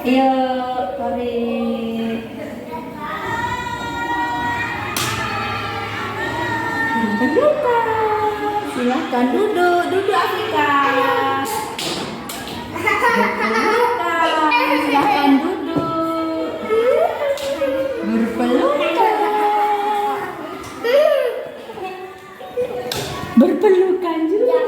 Ayo, tarik. Terbuka. Silahkan duduk Afrika. Berpelukan. Silahkan duduk. Berpelukan. Berpelukan juga.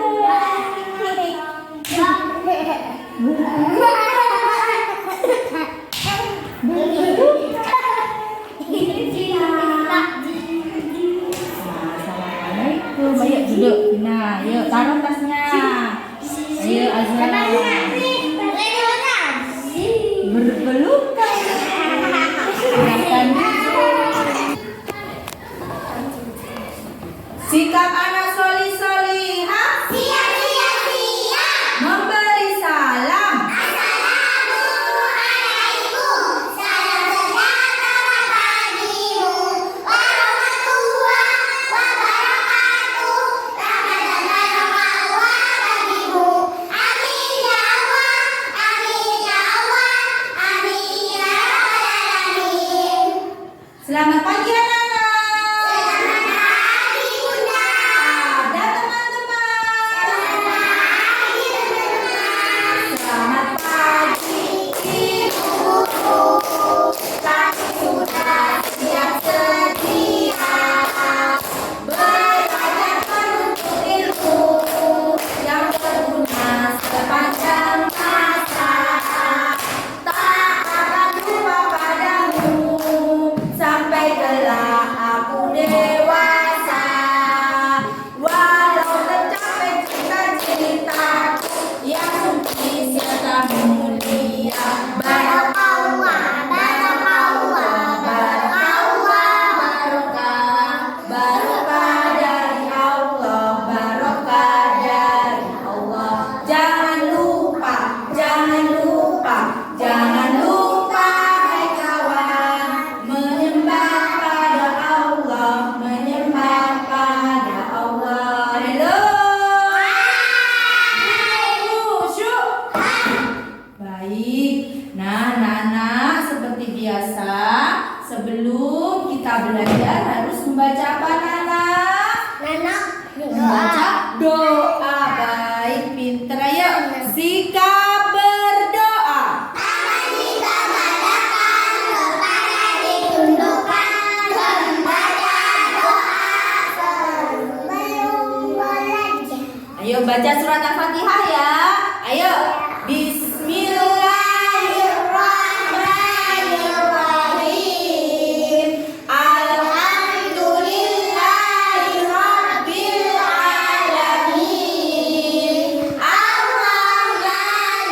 Assalamualaikum. Ayo duduk. Nah, yuk taruh tasnya. Ayo Azra. Berpelukan. Silahkan duduk. Sikap anak solih-solihah. Siap. Memberi salam. Assalamualaikum. Salam sejahtera bagimu. Warahmatullahi wabarakatuh. Rahmat dan barokah bagimu. Amin ya Allah. Amin ya Allah. Amin ya rabbal alamin. Selamat pagi anak-anak. Selamat pagi Bunda. Ada teman-teman. Selamat pagi teman-teman. Selamat pagi ibu. Kami sudah siap sedia belajar menuntut ilmu Yang berguna sepanjang masa. Tak akan lupa padamu sampai kelak aku dewasa. Walau tercapai cita-citaku yang suci serta mulia. Barakallah, barakallah, barakallah, Barokah, barokah dari Allah, barokah dari Allah. Jangan lupa, hai kawan, menyembah pada Allah, menyembah pada Allah. Hello, khusyuk. Baik, nah, seperti biasa, sebelum kita belajar harus membaca apa, Nana? Nana, Membaca doa. Baik, pinter. Ayo, sikap berdoa. tangan dikepadakan, kepala ditundukkan, membaca doa sebelum belajar. Ayo baca surat Al-Fatihah ya. Ayo, Bismillahirrahmanirrahim. Alhamdulillahirabbil alamin. Ar-Rahmanir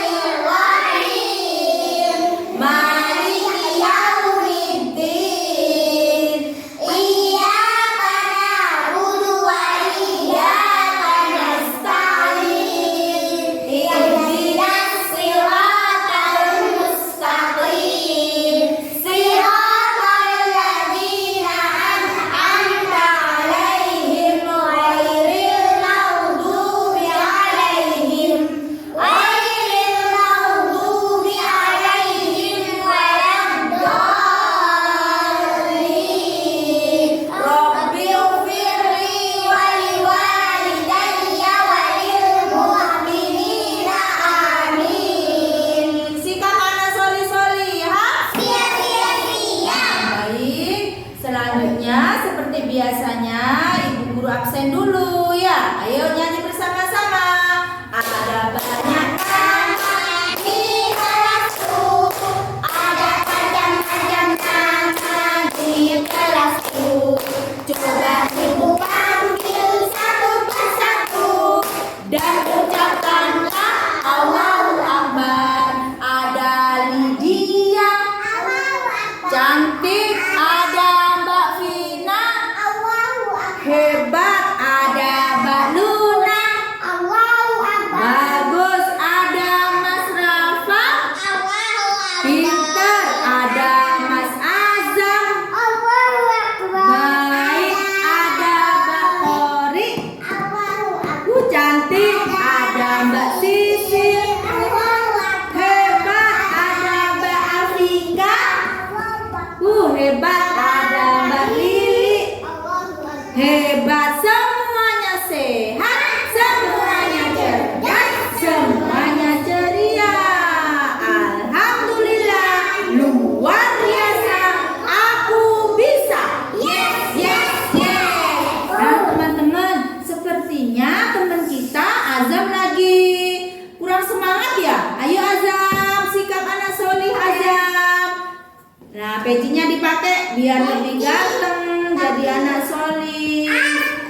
pecinya dipakai biar lebih ganteng jadi anak solih.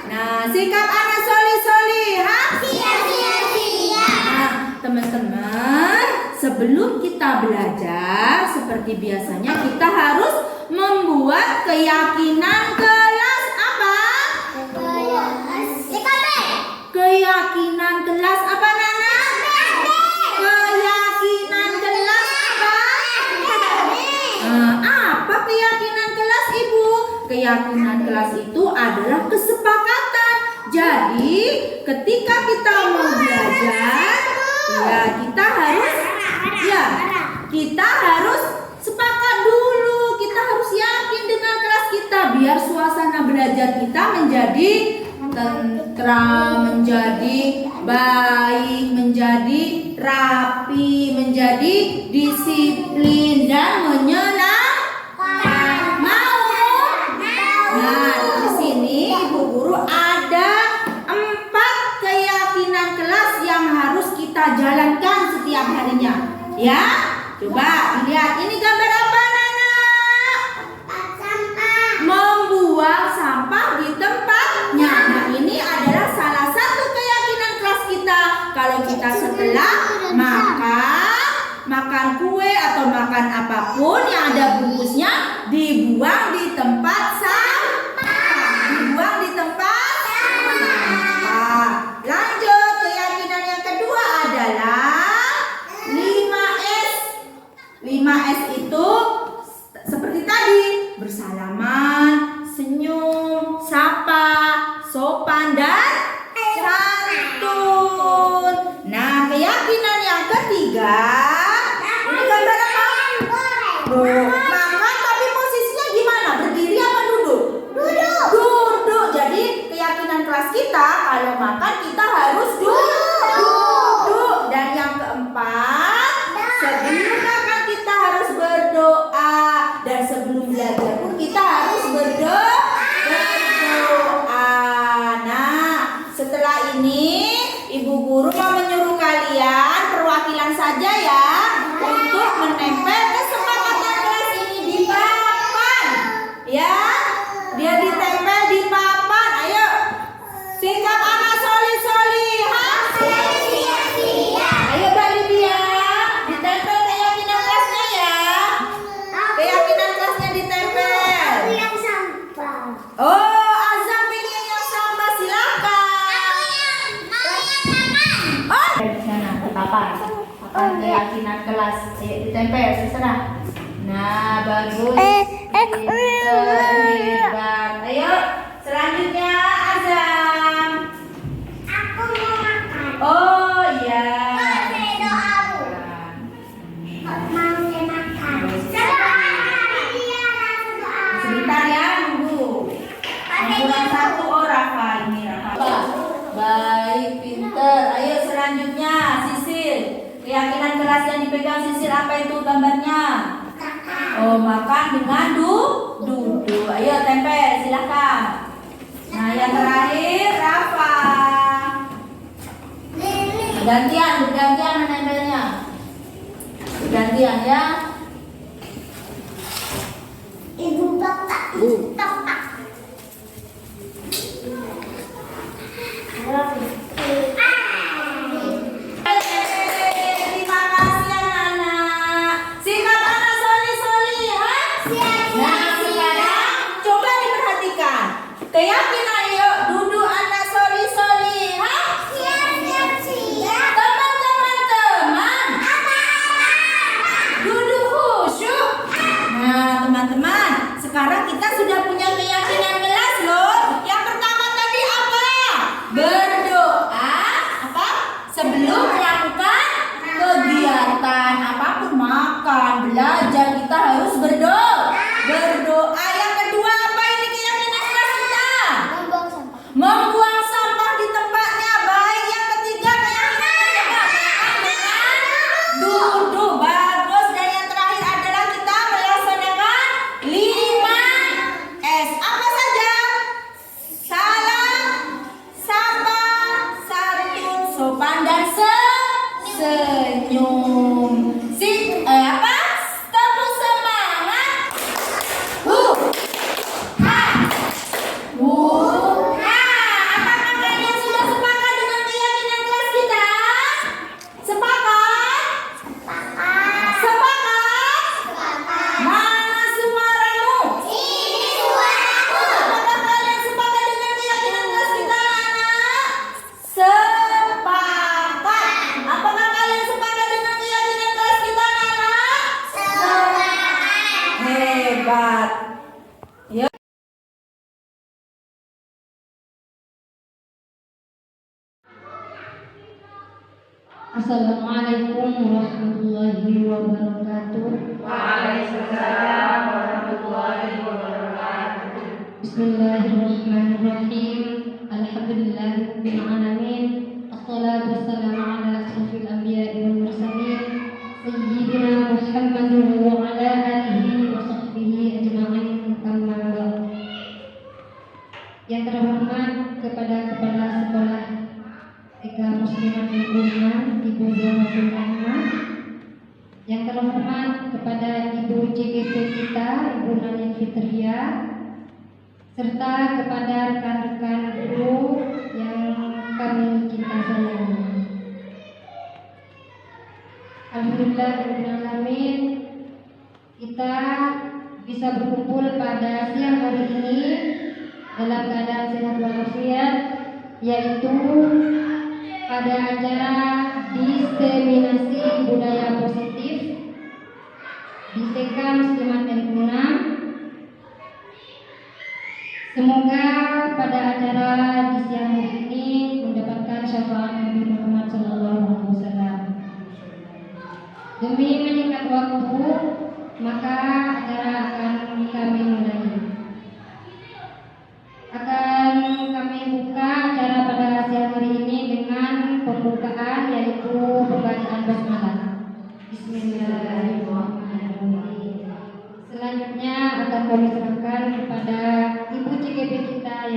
Nah, sikap anak solih. Nah, teman-teman, sebelum kita belajar seperti biasanya kita harus membuat keyakinan kelas apa? Keyakinan kelas apa, Nana? Keyakinan kelas apa? Apa keyakinan kelas, Ibu? Keyakinan kelas itu adalah kesepakatan. Jadi, ketika kita mau belajar, kita harus sepakat dulu. Kita harus yakin dengan kelas kita biar suasana belajar kita menjadi tentram, menjadi baik, menjadi rapi, menjadi disiplin dan menyenangkan. Mau? Nah, di sini Ibu Guru ada 4 keyakinan kelas yang harus kita jalankan setiap harinya. Ya, coba lihat ini gambar apa, Nana? Membuang sampah di tempatnya. Nah, ini adalah salah satu keyakinan kelas kita. Kalau kita setelah makan kue atau makan apapun yang ada bungkusnya, dibuang di tempat sampah. Dibuang di tempat sampah. Lanjut, keyakinan yang kedua adalah 5S. 5S itu seperti tadi, bersalaman, senyum, sapa, sopan, dan santun. Nah, keyakinan yang ketiga, ini gambar apa? Makan tapi posisinya gimana? Berdiri apa duduk? Duduk. Jadi keyakinan kelas kita kalau makan kita harus duduk. Dan yang keempat, sebelum makan kita harus berdoa. Dan sebelum belajar pun kita harus berdoa. Nah, setelah ini Ibu Guru mau menyuruh kalian perwakilan saja ya untuk menempel kesepakatan kelas ini di papan. Ya, dia ditempel di papan. Ayo, sikap anak solih-solihah. Ayo Mbak Lydia, ditempel keyakinan kelasnya ya. Keyakinan kelasnya ditempel. Oh, Azam pengen yang sama, silakan. Dari sana ke papan. Papan keyakinan kelas ditempel, terserah. Nah, bagus. Hebat. Ayo, selanjutnya Azam. Oh iya. Sebentar ya, nunggu. Kurang 1 orang, Pak. Ini Rafa. Baik, pinter. Ayo selanjutnya Sisil. Keyakinan kelas yang dipegang Sisil apa itu gambarnya? Oh, makan dengan duduk. Ayo tempel, silakan. Nah, yang terakhir Rafa. Bergantian menempelnya. Bergantian ya. Ibu Bapak. Terima kasih anak-anak. Sikap anak solih-solihah. Nah, sekarang coba diperhatikan. Keyakinan yuk duduk anak solih-solihah. Teman-teman. Duduk khusyuk. Nah, teman-teman, sekarang kita sudah punya keyakinan kelas loh. Yang pertama tadi apa? Berdoa apa? Sebelum melakukan kegiatan apapun, makan, belajar, kita harus berdoa. Yang kedua apa ini keyakinan kelas kita? Membuang sampah di tempatnya. Baik, yang ketiga keyakinan apa? Duduk. Bagus. Dan yang terakhir adalah kita melaksanakan 5S. Apa saja? Salam, sapa, santun, sopan, dan senyum. Tepuk hebat. Yuk. Assalamualaikum warahmatullahi wabarakatuh. Waalaikumsalam warahmatullahi wabarakatuh. Bismillahirrahmanirrahim. Alhamdulillahirabbil alamin. Assalatu wassalamu ala asrofil anbiya'i wal mursalin sayyidina Muhammadin wa ala alihi wa sahbihi ajma'in. Amma ba'd. Yang terhormat kepada kepala sekolah TK Muslimat Lingkungan Ibu Zainatul Rahmah, yang terhormat kepada Ibu CGP kita Ibu Nanin Fitria, serta kepada rekan-rekan guru yang kami cinta sayangi. Alhamdulillahirrahmanirrahim, kita bisa berkumpul pada siang hari ini dalam keadaan sehat walafiat, yaitu pada acara diseminasi budaya positif di TK Muslimat Lingkungan. Semoga pada acara di siang hari ini mendapatkan syafaat Nabi Muhammad SAW. Demi menyingkat waktu, maka acara akan kami mulai. Akan kami buka acara pada siang hari ini dengan pembukaan, yaitu pembacaan basmalah. Bismillahirrahmanirrahim. Selanjutnya akan kami serahkan kepada Ibu CGP kita,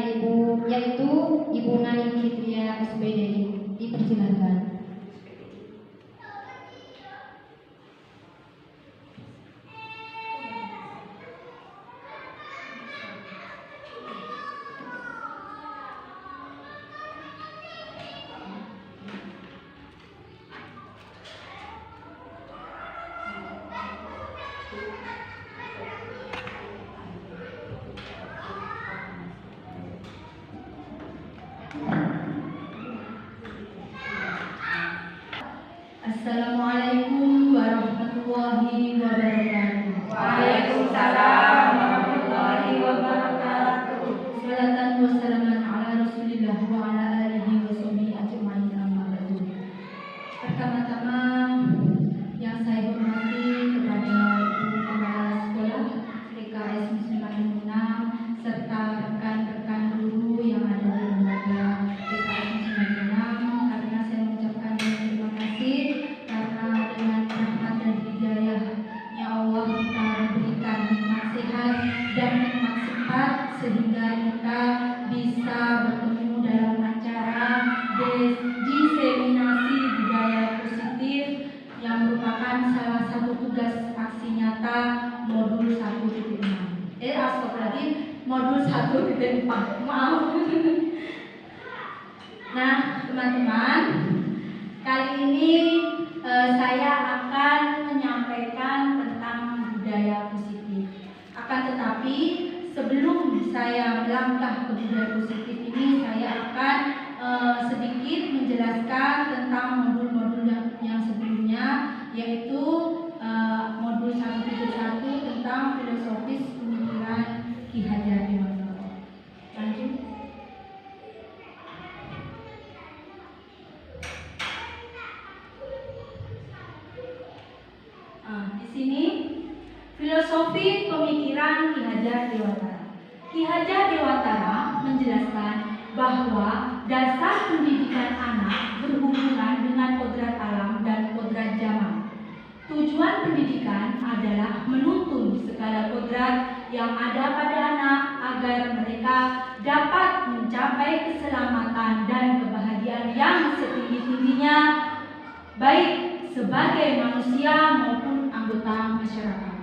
yaitu Ibu Nanin Fitria SPD. Dipersilakan. Assalamualaikum warahmatullahi wabarakatuh. Waalaikumsalam warahmatullahi wabarakatuh. Salatan wa salaman ala Rasulillah wa ala alihi wa sahbihi ajma'in, amma ba'du. Pertama-tama yang saya hormati kepada Ibu Kepala Sekolah TKS Muslimat Lingkungan serta rekan-rekan guru yang ada di lembaga TKS Muslimat Lingkungan, karena saya mengucapkan terima kasih karena dengan rahmat dan hidayahnya Allah kita diberikan nikmat sehat dan nikmat sifat sehingga kita bisa bertemu dalam acara diseminasi budaya positif yang merupakan salah satu tugas aksi nyata modul 1.6. Astagfirullahaladzim, modul 1.4. Maaf. Nah, teman-teman, kali ini saya akan menyampaikan tentang budaya positif. Akan tetapi sebelum saya melangkah ke budaya positif ini, saya akan sedikit menjelaskan tentang modul-modul yang sebelumnya, yaitu modul 1.1 tentang filosofis pemikiran Ki Hajar Dewantara. Lanjut. Di sini filosofi pemikiran Ki Hajar Dewantara. Ki Hajar Dewantara menjelaskan bahwa dasar pendidikan anak berhubungan dengan kodrat alam dan kodrat zaman. Tujuan pendidikan adalah menuntun segala kodrat yang ada pada anak agar mereka dapat mencapai keselamatan dan kebahagiaan yang setinggi-tingginya, baik sebagai manusia maupun anggota masyarakat.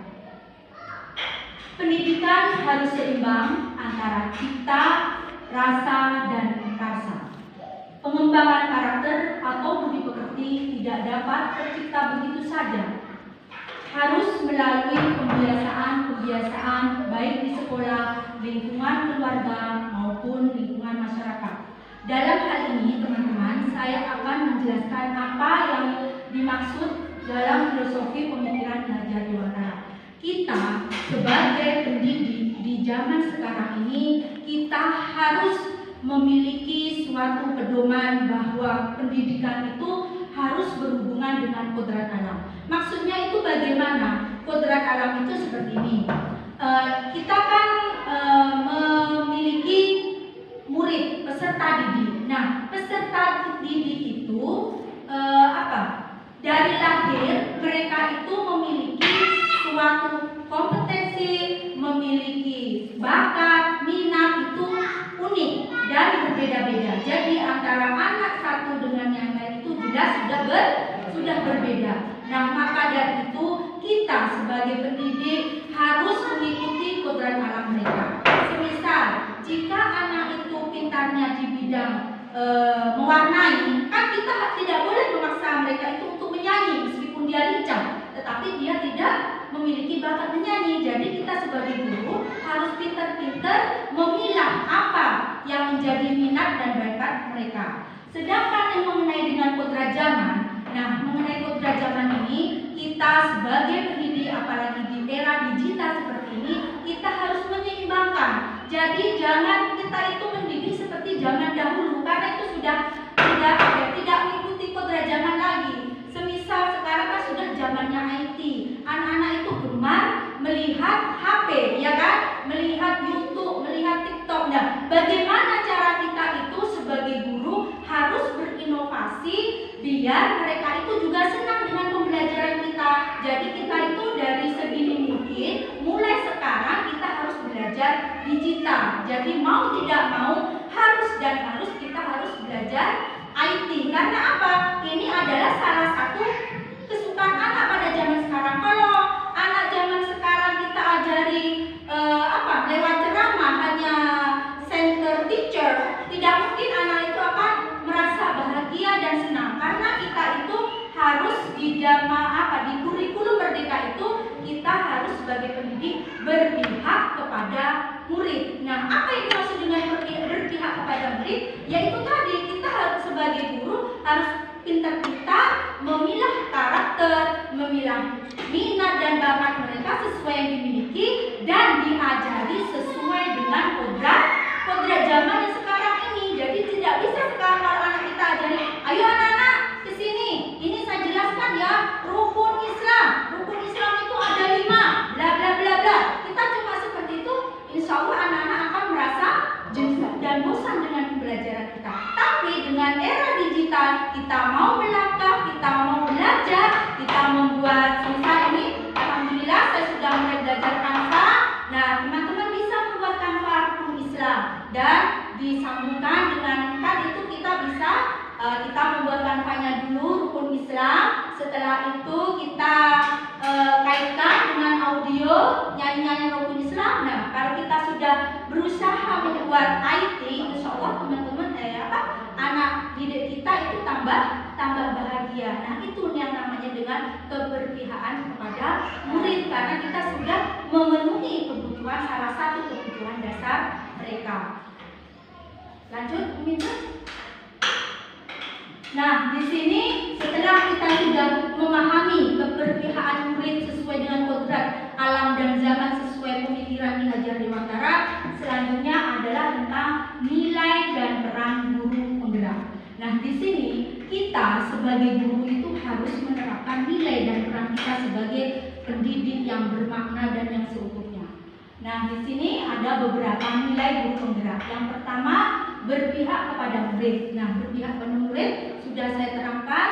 Pendidikan harus seimbang antara cipta, rasa, dan karsa. Pengembangan karakter atau budi pekerti tidak dapat tercipta begitu saja. Harus melalui pembiasaan-pembiasaan baik di sekolah, lingkungan keluarga, maupun lingkungan masyarakat. Dalam hal ini, teman-teman, saya akan menjelaskan apa yang dimaksud dalam filosofi pemikiran Ki Hajar Dewantara. kita sebagai pendidik di zaman sekarang ini, kita harus memiliki suatu pedoman bahwa pendidikan itu harus berhubungan dengan kodrat alam. Maksudnya itu bagaimana? Kodrat alam itu seperti ini. Kita kan memiliki murid, peserta didik. Nah, peserta didik itu dari lahir mereka itu memiliki suatu kompetensi, memiliki bakat, minat itu unik dan berbeda-beda. Jadi antara anak satu dengan yang lain itu jelas sudah berbeda. Nah, maka dari itu kita sebagai pendidik harus mengikuti kodrat alam mereka. Semisal jika anak itu pintarnya di bidang mewarnai, kan kita tidak boleh memaksa mereka itu untuk menyanyi meskipun dia lincah, tetapi dia tidak memiliki bakat menyanyi. Jadi kita sebagai guru harus pintar-pintar memilah apa yang menjadi minat dan bakat mereka. Sedangkan yang mengenai dengan kodrat zaman, nah mengenai kodrat zaman ini kita sebagai pendidik, apalagi di era digital seperti ini, kita harus menyeimbangkan. Jadi jangan kita itu mendidik seperti zaman dahulu, karena itu sudah tidak mengikuti kodrat zaman lagi. Semisal sekarang kan sudah zamannya IT, anak-anak itu gemar melihat HP, ya kan? Melihat YouTube, melihat TikTok. Nah, bagaimana cara kita itu sebagai guru harus berinovasi biar mereka itu juga senang dengan pembelajaran kita. Jadi kita itu dari sedini mungkin mulai sekarang kita harus belajar digital. Jadi mau tidak mau harus kita harus belajar IT. Karena apa? Ini adalah salah satu kesukaan anak pada zaman sekarang. Kalau anak zaman sekarang kita ajari lewat ceramah hanya center teacher, tidak mungkin anak itu akan merasa bahagia dan senang. Karena kita itu harus di kurikulum Merdeka itu kita harus sebagai pendidik berpihak kepada murid. Nah, apa yang dimaksud dengan berpihak kepada murid? Yaitu tadi kita harus sebagai guru harus pintar-pintar memilah karakter, memilah minat dan bakat mereka sesuai yang dimiliki dan diajari sesuai dengan kodrat zaman yang sekarang ini. Jadi tidak bisa sekarang kalau anak kita ajari, ayo anak-anak kesini, ini saya jelaskan ya rukun Islam. Rukun Islam itu ada 5, bla bla bla bla. Kita cuma seperti itu, insya Allah anak-anak akan merasa jenuh dan bosan dengan pembelajaran kita. Tapi dengan era digital kita mau melangkah, kita mau belajar, kita membuat misal ini, alhamdulillah saya sudah mulai belajar Canva. Nah, teman-teman bisa membuat Canva rukun Islam dan disambungkan dengan kan itu kita bisa kita membuat Canva-nya dulu rukun Islam. Setelah itu kita kaitkan dengan audio nyanyi-nyanyi rukun Islam. Nah, kalau kita sudah berusaha membuat IT, insya Allah teman-teman anak didik kita itu tambah bahagia. Nah, itu yang namanya dengan keberpihakan kepada murid, karena kita sudah memenuhi kebutuhan, salah satu kebutuhan dasar mereka. Lanjut, Minta. Nah, di sini setelah kita sudah memahami keberpihakan murid sesuai dengan kodrat alam dan zaman sesuai pemikiran Ki Hajar Dewantara, selanjutnya adalah tentang nilai dan peran guru penggerak. Nah, di sini kita sebagai guru itu harus menerapkan nilai dan peran kita sebagai pendidik yang bermakna dan yang seutuhnya. Nah, di sini ada beberapa nilai guru penggerak. Yang pertama, berpihak kepada murid. Nah, berpihak kepada murid sudah saya terangkan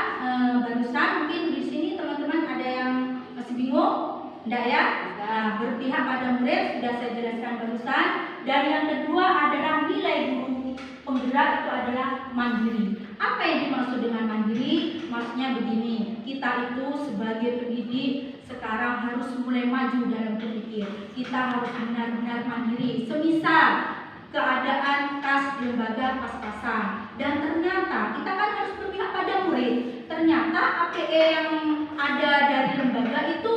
barusan. Mungkin di sini teman-teman ada yang masih bingung, enggak ya? Nah, berpihak pada murid sudah saya jelaskan barusan. Dan yang kedua adalah nilai guru penggerak itu adalah mandiri. Apa yang dimaksud dengan mandiri? Maksudnya begini, kita itu sebagai pendidik sekarang harus mulai maju dalam berpikir. Kita harus benar-benar mandiri. Semisal keadaan kas lembaga pas-pasan dan ternyata kita kan harus berpihak pada murid. Ternyata APE yang ada dari lembaga itu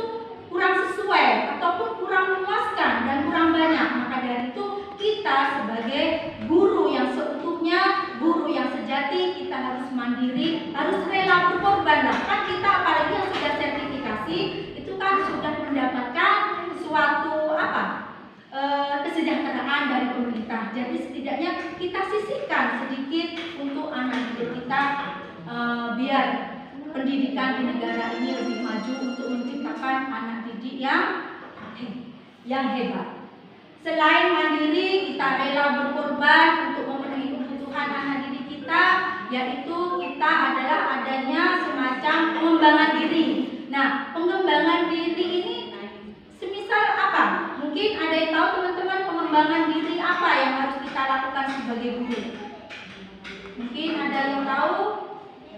kurang sesuai ataupun kurang memuaskan dan kurang banyak. Maka dari itu kita sebagai guru yang seutuhnya, guru yang sejati, kita harus mandiri, harus rela berkorban. Kan kita apalagi yang sudah sertifikasi itu kan sudah mendapatkan Nah, jadi setidaknya kita sisihkan sedikit untuk anak didik kita biar pendidikan di negara ini lebih maju untuk menciptakan anak didik yang hebat. Selain mandiri, kita rela berkorban untuk memenuhi kebutuhan anak didik kita, yaitu kita adalah adanya semacam pengembangan diri. Nah, pengembangan diri ini semisal apa? Mungkin ada yang tahu teman-teman pengembangan diri apa yang harus kita lakukan sebagai guru? Mungkin ada yang tahu?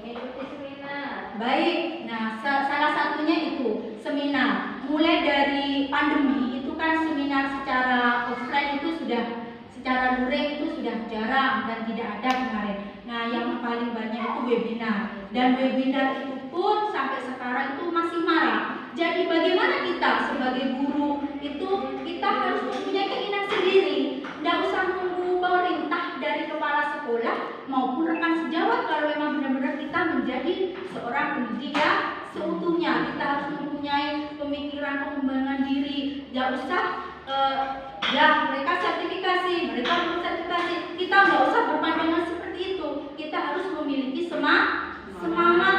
Mengikuti seminar. Baik, nah salah satunya itu seminar. Mulai dari pandemi itu kan seminar secara offline itu sudah, secara luring itu sudah jarang dan tidak ada kemarin. Nah, yang paling banyak itu webinar, dan webinar itu pun sampai sekarang itu masih marak. Jadi bagaimana kita sebagai guru itu kita harus mempunyai keinginan sendiri, tidak usah menunggu pemerintah dari kepala sekolah maupun rekan sejawat. Kalau memang benar-benar kita menjadi seorang pendidik yang seutuhnya, kita harus mempunyai pemikiran pengembangan diri. Tidak usah mereka sertifikasi, mereka belum sertifikasi, kita nggak usah berpandangan seperti itu. Kita harus memiliki semangat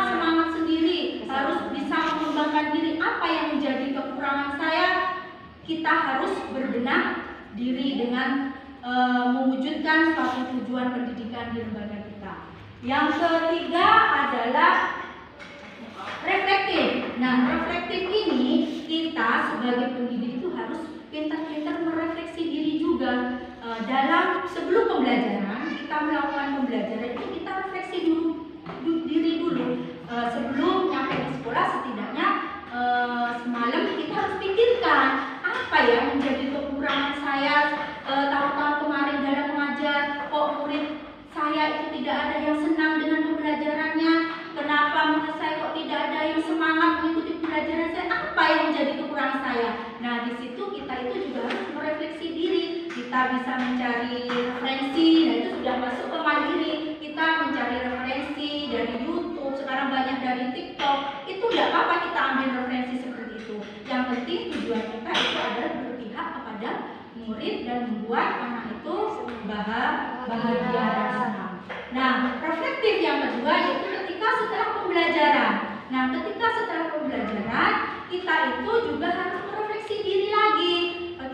sendiri, harus bisa mengembangkan diri. Apa yang menjadi kekurangan saya, kita harus berbenah diri dengan mewujudkan suatu tujuan pendidikan di lembaga kita. Yang ketiga adalah reflektif. Nah, reflektif ini kita sebagai pendidik itu harus pintar-pintar merefleksi diri juga. Dalam sebelum pembelajaran, kita melakukan pembelajaran itu kita refleksi diri dulu. Sebelum nyampe di sekolah, setidaknya semalam kita harus pikirkan apa ya menjadi kekurangan saya tahun-tahun kemarin dalam mengajar. Kok murid saya itu tidak ada yang senang dengan pembelajarannya? Kenapa murid saya kok tidak ada yang semangat mengikuti pembelajaran saya? Apa yang menjadi kekurangan saya? Nah, di situ kita itu juga harus merefleksi diri. Kita bisa mencari referensi, nah itu sudah masuk ke mandiri. Kita mencari referensi dari YouTube, sekarang banyak dari TikTok. Itu tidak apa-apa kita ambil referensi seperti itu. Yang penting tujuan kita itu adalah berpihak kepada murid dan membuat anak itu bahagia dan senang. Nah, reflektif yang kedua yaitu ketika setelah pembelajaran. Nah, ketika setelah pembelajaran kita itu juga harus merefleksi diri lagi.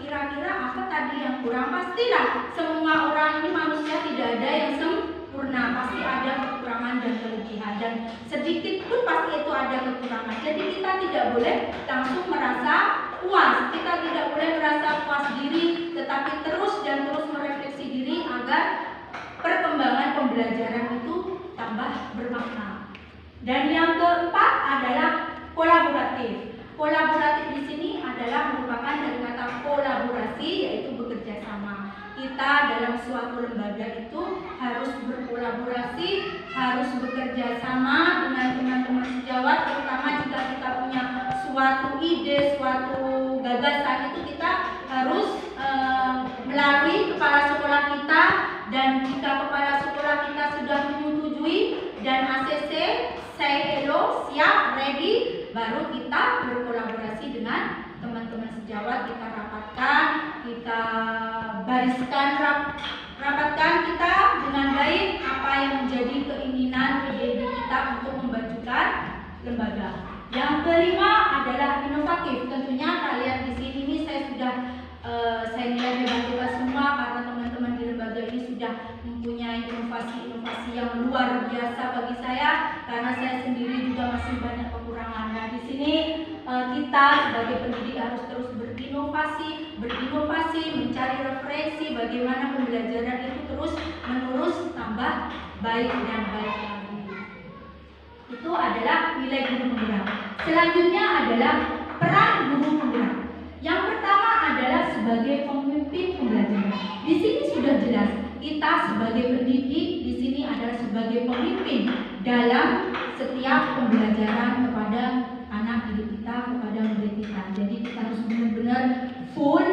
Kira-kira apa tadi yang kurang? Pastilah semua orang ini manusia, tidak ada yang sempurna, pasti ada kekurangan dan kelebihan, dan sedikit pun pasti itu ada kekurangan. Jadi kita tidak boleh langsung merasa puas, kita tidak boleh merasa puas diri, tetapi terus dan terus merefleksi diri agar perkembangan pembelajaran itu tambah bermakna. Dan yang keempat adalah kolaboratif. Kolaboratif di sini adalah merupakan dari kata kolaborasi, yaitu bekerja sama. Kita dalam suatu lembaga itu harus berkolaborasi, harus bekerja sama dengan teman-teman sejawat, terutama jika kita punya suatu ide, suatu gagasan, itu kita harus melalui kepala sekolah kita, dan jika kepala sekolah kita sudah menyetujui dan ACC say hello, siap, ready, baru kita berkolaborasi dengan teman-teman sejawat. Kita rapatkan, kita bariskan, rapatkan kita dengan baik apa yang menjadi keinginan ide kita untuk memajukan lembaga. Yang kelima adalah inovatif. Tentunya kalian di sini ini saya sudah saya nilai hebat kita semua karena teman-teman di lembaga ini sudah mempunyai inovasi-inovasi yang luar biasa bagi saya, karena saya sendiri juga masih banyak kekurangan. Nah, di sini kita sebagai pendidik harus terus berinovasi, mencari referensi bagaimana pembelajaran itu terus menerus tambah baik dan baik lagi. Itu adalah nilai guru penggerak. Selanjutnya adalah peran guru penggerak. Yang pertama adalah sebagai pemimpin pembelajaran. Di sini sudah jelas kita sebagai pendidik di sini adalah sebagai pemimpin dalam setiap pembelajaran kepada anak didik kita, kepada murid kita. Jadi kita harus benar-benar full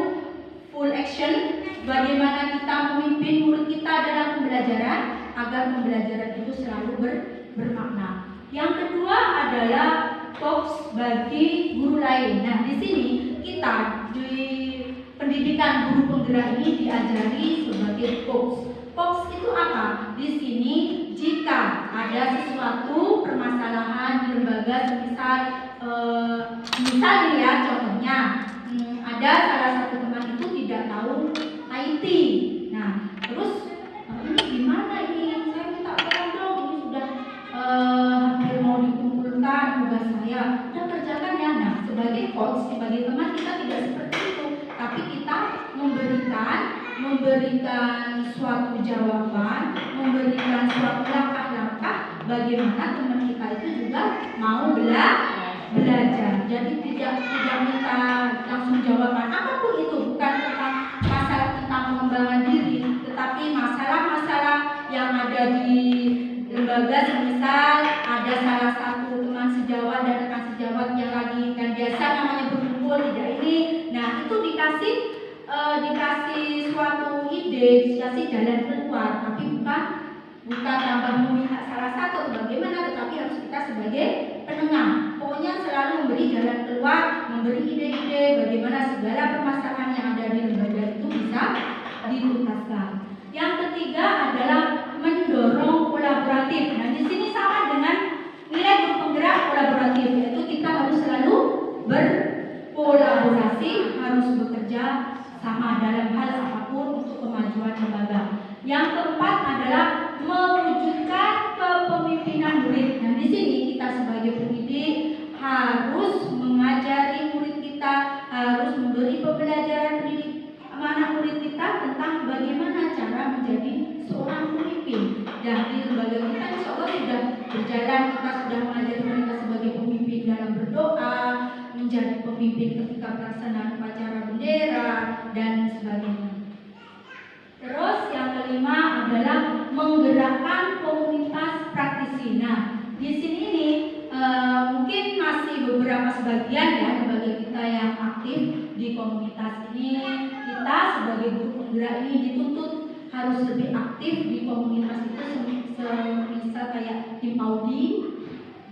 action bagaimana kita memimpin murid kita dalam pembelajaran agar pembelajaran itu selalu bermakna. Yang kedua adalah tips bagi guru lain. Nah, di sini kita di pendidikan guru penggerak ini diajari sebagai POX. POX itu apa? Di sini jika ada sesuatu permasalahan di lembaga, misal ini ya contohnya, ada salah satu teman itu tidak tahu IT. Nah, terus ini gimana ini? Saya minta tolong dong, ini sudah hampir mau dikumpulkan tugas saya. Udah kerjakan ya. Nah, sebagai coach, sebagai teman kita tidak seperti itu, tapi kita memberikan suatu jawaban, memberikan suatu langkah-langkah bagaimana teman kita itu juga mau belajar. Jadi tidak minta langsung jawaban apapun itu, bukan tentang masalah tentang pengembangan diri, tetapi masalah-masalah yang ada di lembaga, semisal ada salah satu teman sejawat dan rekan sejawat yang lagi kan biasa namanya berkumpul tidak ini. Nah, itu dikasih suatu ide, dikasih jalan keluar, tapi bukan tambah memihak salah satu atau bagaimana, tetapi harus kita sebagai penengah. Pokoknya selalu memberi jalan keluar, memberi ide-ide bagaimana segala permasalahan yang ada di lembaga itu bisa dituntaskan. Yang ketiga adalah mendorong kolaboratif. Nah, di sini sama dengan nilai guru penggerak kolaboratif, yaitu kita harus selalu berkolaborasi, harus bekerja sama dalam hal apapun untuk kemajuan lembaga. Yang keempat adalah mewujudkan kepemimpinan murid. Nah, di sini kita sebagai pendidik harus mengajari murid kita, harus memberi pembelajaran anak murid kita tentang bagaimana cara menjadi seorang pemimpin. Dan di lembaga kita insya Allah sudah berjalan, kita sudah mengajari mereka sebagai pemimpin dalam berdoa, menjadi pemimpin ketika pelaksanaan upacara bendera dan sebagainya. Terus yang kelima adalah menggerakkan komunitas praktisi. Nah, di sini nih mungkin masih beberapa sebagian ya lembaga kita yang aktif di komunitas ini. Kita sebagai guru penggerak ini dituntut harus lebih aktif di komunitas itu, semisal kayak tim Audi,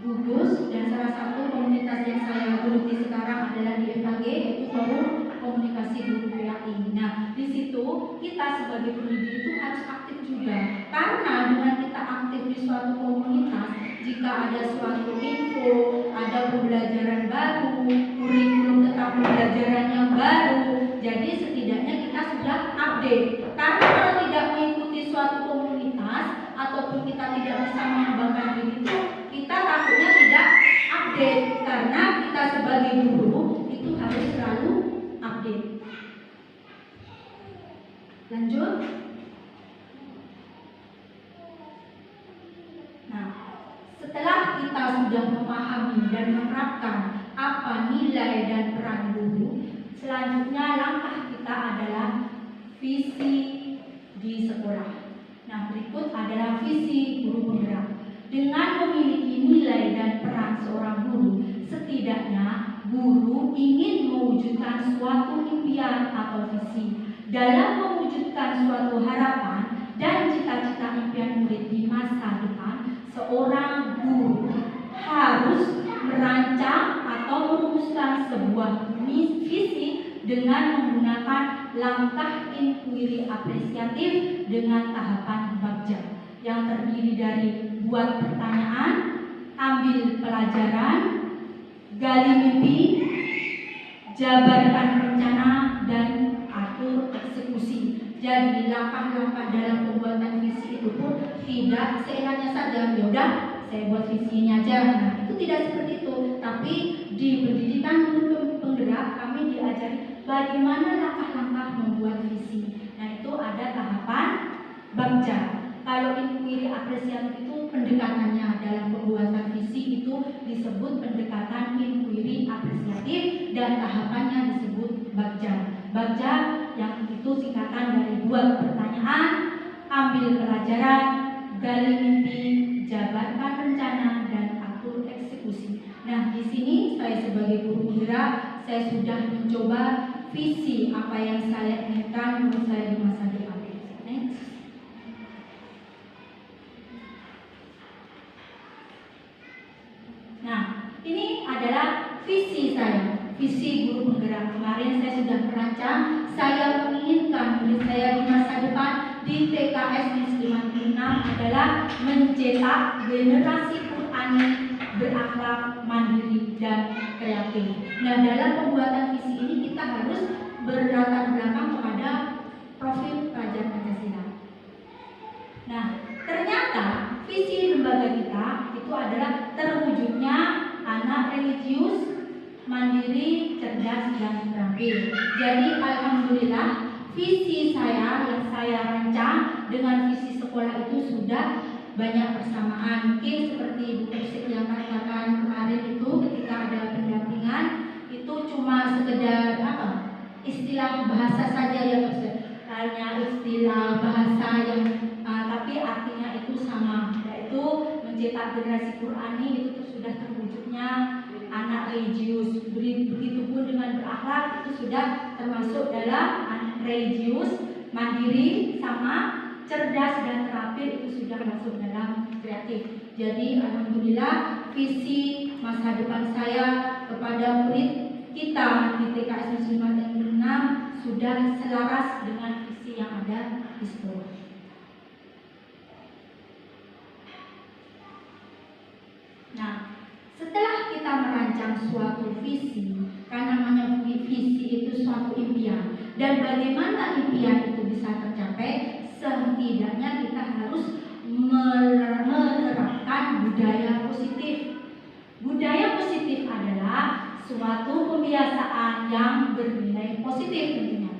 gugus, dan salah satu komunitas yang saya geluti sekarang adalah di FKG, yaitu Forum Komunikasi Guru PAI. Nah, di situ kita sebagai pendidik itu harus aktif juga, karena dengan kita aktif di suatu komunitas, jika ada suatu info, ada pembelajaran baru, kurikulum tentang pembelajaran yang baru, jadi setidaknya kita sudah update. Karena kalau tidak mengikuti suatu komunitas ataupun kita tidak bisa mengembangkan diri itu, kita takutnya tidak update, karena kita sebagai guru itu harus selalu update. Lanjut. Nah, setelah kita sudah memahami dan menerapkan apa nilai dan peran guru, selanjutnya langkah kita adalah visi di sekolah. Nah, berikut adalah visi guru penggerak. Dengan memiliki nilai dan peran seorang guru, setidaknya guru ingin mewujudkan suatu impian atau visi. Dalam mewujudkan suatu harapan dan cita-cita impian murid di masa depan, seorang guru harus merancang atau merumuskan sebuah visi dengan menggunakan langkah inquiry apresiatif dengan tahapan bagja yang terdiri dari buat pertanyaan, ambil pelajaran, gali mimpi, jabarkan rencana, dan atur eksekusi. Jadi langkah-langkah dalam pembuatan visi itu pun tidak seenaknya saja, yaudah saya buat visinya aja. Nah, itu tidak seperti itu. Tapi di pendidikan guru penggerak kami diajari bagaimana langkah-langkah membuat visi. Nah, itu ada tahapan bagja. Kalau inquiry apresiatif itu pendekatannya dalam pembuatan visi itu disebut pendekatan inquiry apresiatif dan tahapannya disebut bagja. Bagja yang itu singkatan dari buat pertanyaan, ambil pelajaran, gali mimpi, jabarkan rencana, dan atur eksekusi. Nah, di sini saya sebagai guru penggerak, saya sudah mencoba visi apa yang saya inginkan menurut saya di masa depan. Next. Nah, ini adalah visi saya. visi guru penggerak. Kemarin saya sudah merancang, saya menginginkan murid saya di masa depan di TKS Muslimat 6 adalah mencetak generasi Qurani berakhlak, mandiri, dan kreatif. Nah, dalam pembuatan visi ini kita harus berlatar belakang kepada profil pelajar Pancasila. Nah, ternyata visi lembaga kita itu adalah terwujudnya anak religius, mandiri, cerdas, dan terampil. Jadi alhamdulillah visi saya yang saya rancang dengan visi sekolah itu sudah banyak persamaan. Mungkin seperti Bu Persik yang katakan kemarin itu ketika ada pendampingan itu cuma sekedar istilah bahasa saja ya Ustaz. Hanya istilah bahasa yang tapi artinya itu sama, yaitu mencetak generasi Qurani itu sudah terwujudnya anak religius. Begitupun dengan berakhlak itu sudah termasuk dalam religius, mandiri, sama cerdas dan terampil itu sudah masuk dalam kreatif. Jadi alhamdulillah visi masa depan saya kepada murid kita di TKS Muslimat 6 sudah selaras dengan visi yang ada di sekolah. Nah, setelah kita merancang suatu visi, kan namanya visi itu suatu impian, dan bagaimana impian itu bisa tercapai, setidaknya kita harus menerapkan budaya positif. Budaya positif adalah suatu kebiasaan yang bernilai positif tentunya.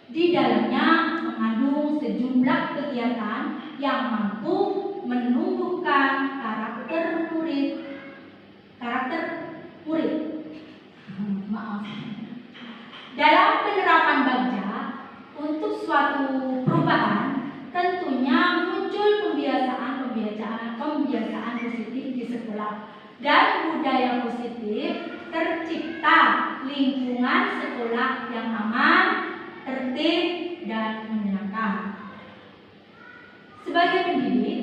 Di dalamnya mengandung sejumlah kegiatan yang mampu menumbuhkan karakter murid. Dalam penerapan Bagja untuk suatu perubahan, tentunya muncul kebiasaan positif di sekolah, dan budaya positif tercipta lingkungan sekolah yang aman, tertib, dan menyenangkan. Sebagai pendidik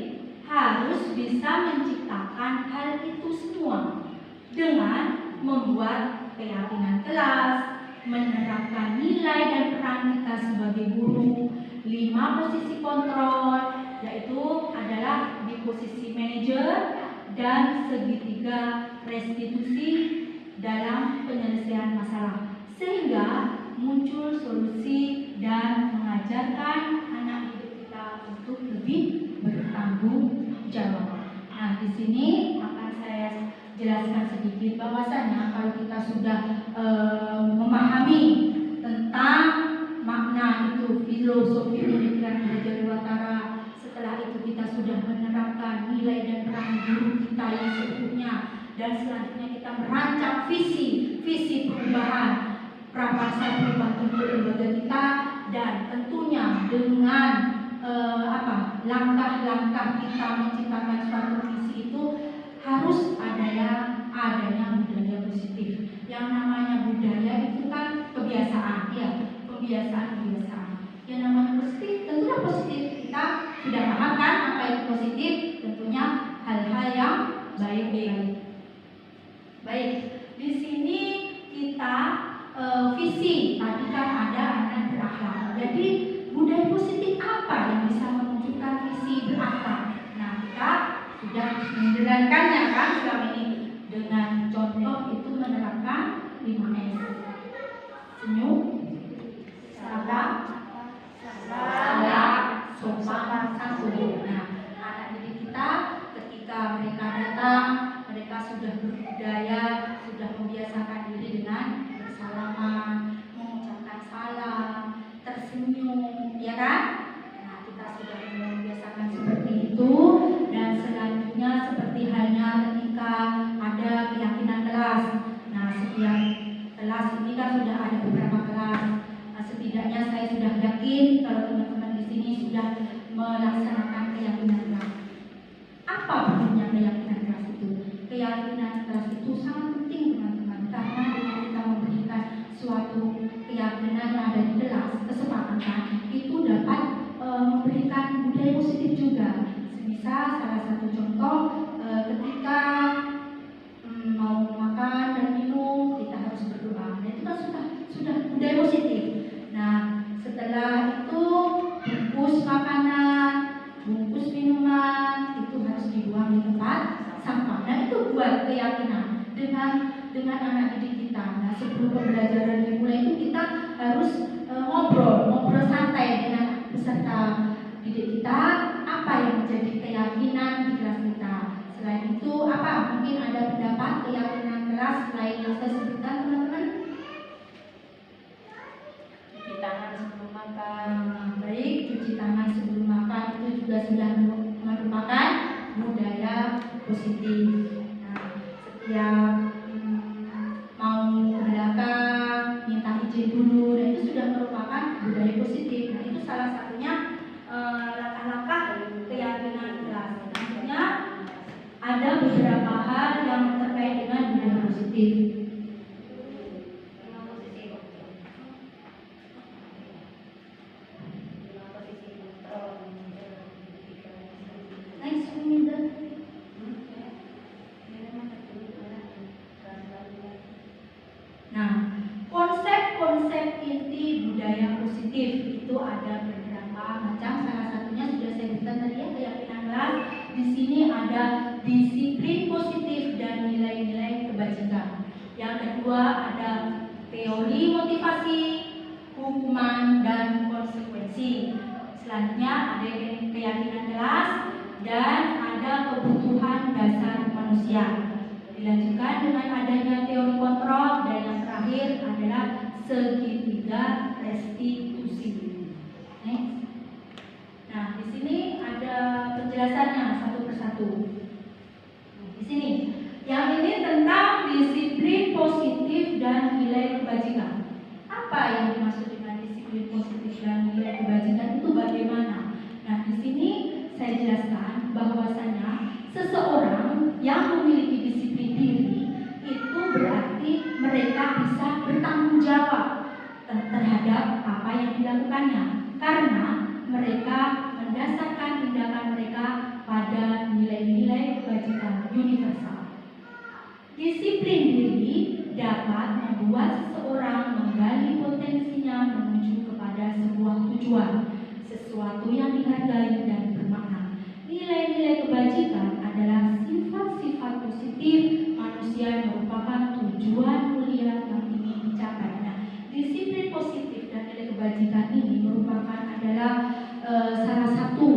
harus bisa menciptakan hal itu semua dengan membuat keyakinan kelas, menerapkan nilai dan peran kita sebagai guru, 5 posisi kontrol, yaitu adalah di posisi manajer dan segitiga restitusi dalam penyelesaian masalah, sehingga muncul solusi dan mengajarkan anak didik kita untuk lebih bertanggung jawab. Nah, di sini akan saya jelaskan sedikit bahwasanya kalau kita sudah memahami tentang makna itu filosofi pendidikan belajar Dewatara, setelah itu kita sudah menerapkan nilai dan peran guru kita yang seutuhnya, dan selanjutnya kita merancang visi perubahan prakarsa perubahan untuk lembaga kita, dan tentunya dengan langkah-langkah kita menciptakan suatu visi itu harus adanya budaya positif. Yang namanya budaya itu kan kebiasaan, ya, kebiasaan. Yang namanya positif, tentunya positif. Kita sudah paham kan apa itu positif? Tentunya hal-hal yang baik. Di sini kita visi tadi kan ada anak berakhlak. Jadi budaya positif apa yang bisa menunjukkan visi berakhlak? Nah, kita sudah menjalankannya kan selama ini dengan contoh itu menerapkan 5S. Senyum, salam, sopan, santun. Nah, anak didik kita ketika mereka datang, mereka sudah berbudaya, sudah membiasakan diri dengan bersalaman, mengucapkan salam, tersenyum, ya kan? Nah, kita sudah membiasakan seperti itu, dan selanjutnya seperti halnya ketika ada keyakinan kelas. Nah, setiap kelas ini kan sudah ada beberapa kelas. Nah, setidaknya saya sudah yakin kalau teman-teman di sini sudah melaksanakan keyakinan kelas. Apa pentingnya keyakinan kelas itu? Keyakinan kelas itu sangat penting teman-teman, karena dengan kita memberikan suatu keyakinan yang ada di kelas, kesepakatan itu dapat memberikan budaya positif juga. Misal salah satu contoh ketika mau makan dan minum kita harus berdoa. keyakinan dengan anak didik kita. Nah, sebelum pembelajaran dimulai itu kita harus ngobrol santai dengan peserta didik kita, apa yang menjadi keyakinan di kelas kita. Selain itu, apa mungkin ada pendapat keyakinan kelas selain yang saya sebutkan, teman-teman? Cuci tangan sebelum makan. Baik, cuci tangan sebelum makan itu juga sudah merupakan budaya positif. Nah, setiap mau ke belakang minta izin dulu, dan itu sudah merupakan budaya positif. Nah, itu salah satunya langkah-langkah keyakinan kelas. Selanjutnya ada beberapa hal yang terkait dengan budaya positif. Next minute. Nah, konsep-konsep inti budaya positif itu ada beberapa macam. Salah satunya sudah saya sebutkan tadi ya, keyakinan kelas. Di sini ada disiplin positif dan nilai-nilai kebajikan. Yang kedua ada teori motivasi, hukuman dan konsekuensi. Selanjutnya ada keyakinan kelas dan ada kebutuhan dasar manusia. Dilanjutkan dengan adanya teori kontrol, dan yang terakhir adalah segitiga restitusi. Next. Nah, di sini ada penjelasannya satu persatu. Di sini, yang ini tentang disiplin positif dan nilai kebajikan. Apa yang dimaksud dengan disiplin positif dan nilai kebajikan itu bagaimana? Nah, di sini saya jelaskan bahwasanya seseorang yang memiliki disiplin diri itu berarti mereka bisa bertanggung jawab terhadap apa yang dilakukannya, karena mereka mendasarkan tindakan mereka pada nilai-nilai kebajikan universal. Disiplin diri dapat membuat seseorang menggali potensinya menuju kepada sebuah tujuan, sesuatu yang dihargai dan bermakna. Nilai-nilai kebajikan adalah sifat-sifat positif manusia yang merupakan tujuan mulia yang ingin dicapai. Nah, disiplin positif dan nilai kebajikan ini merupakan adalah salah satu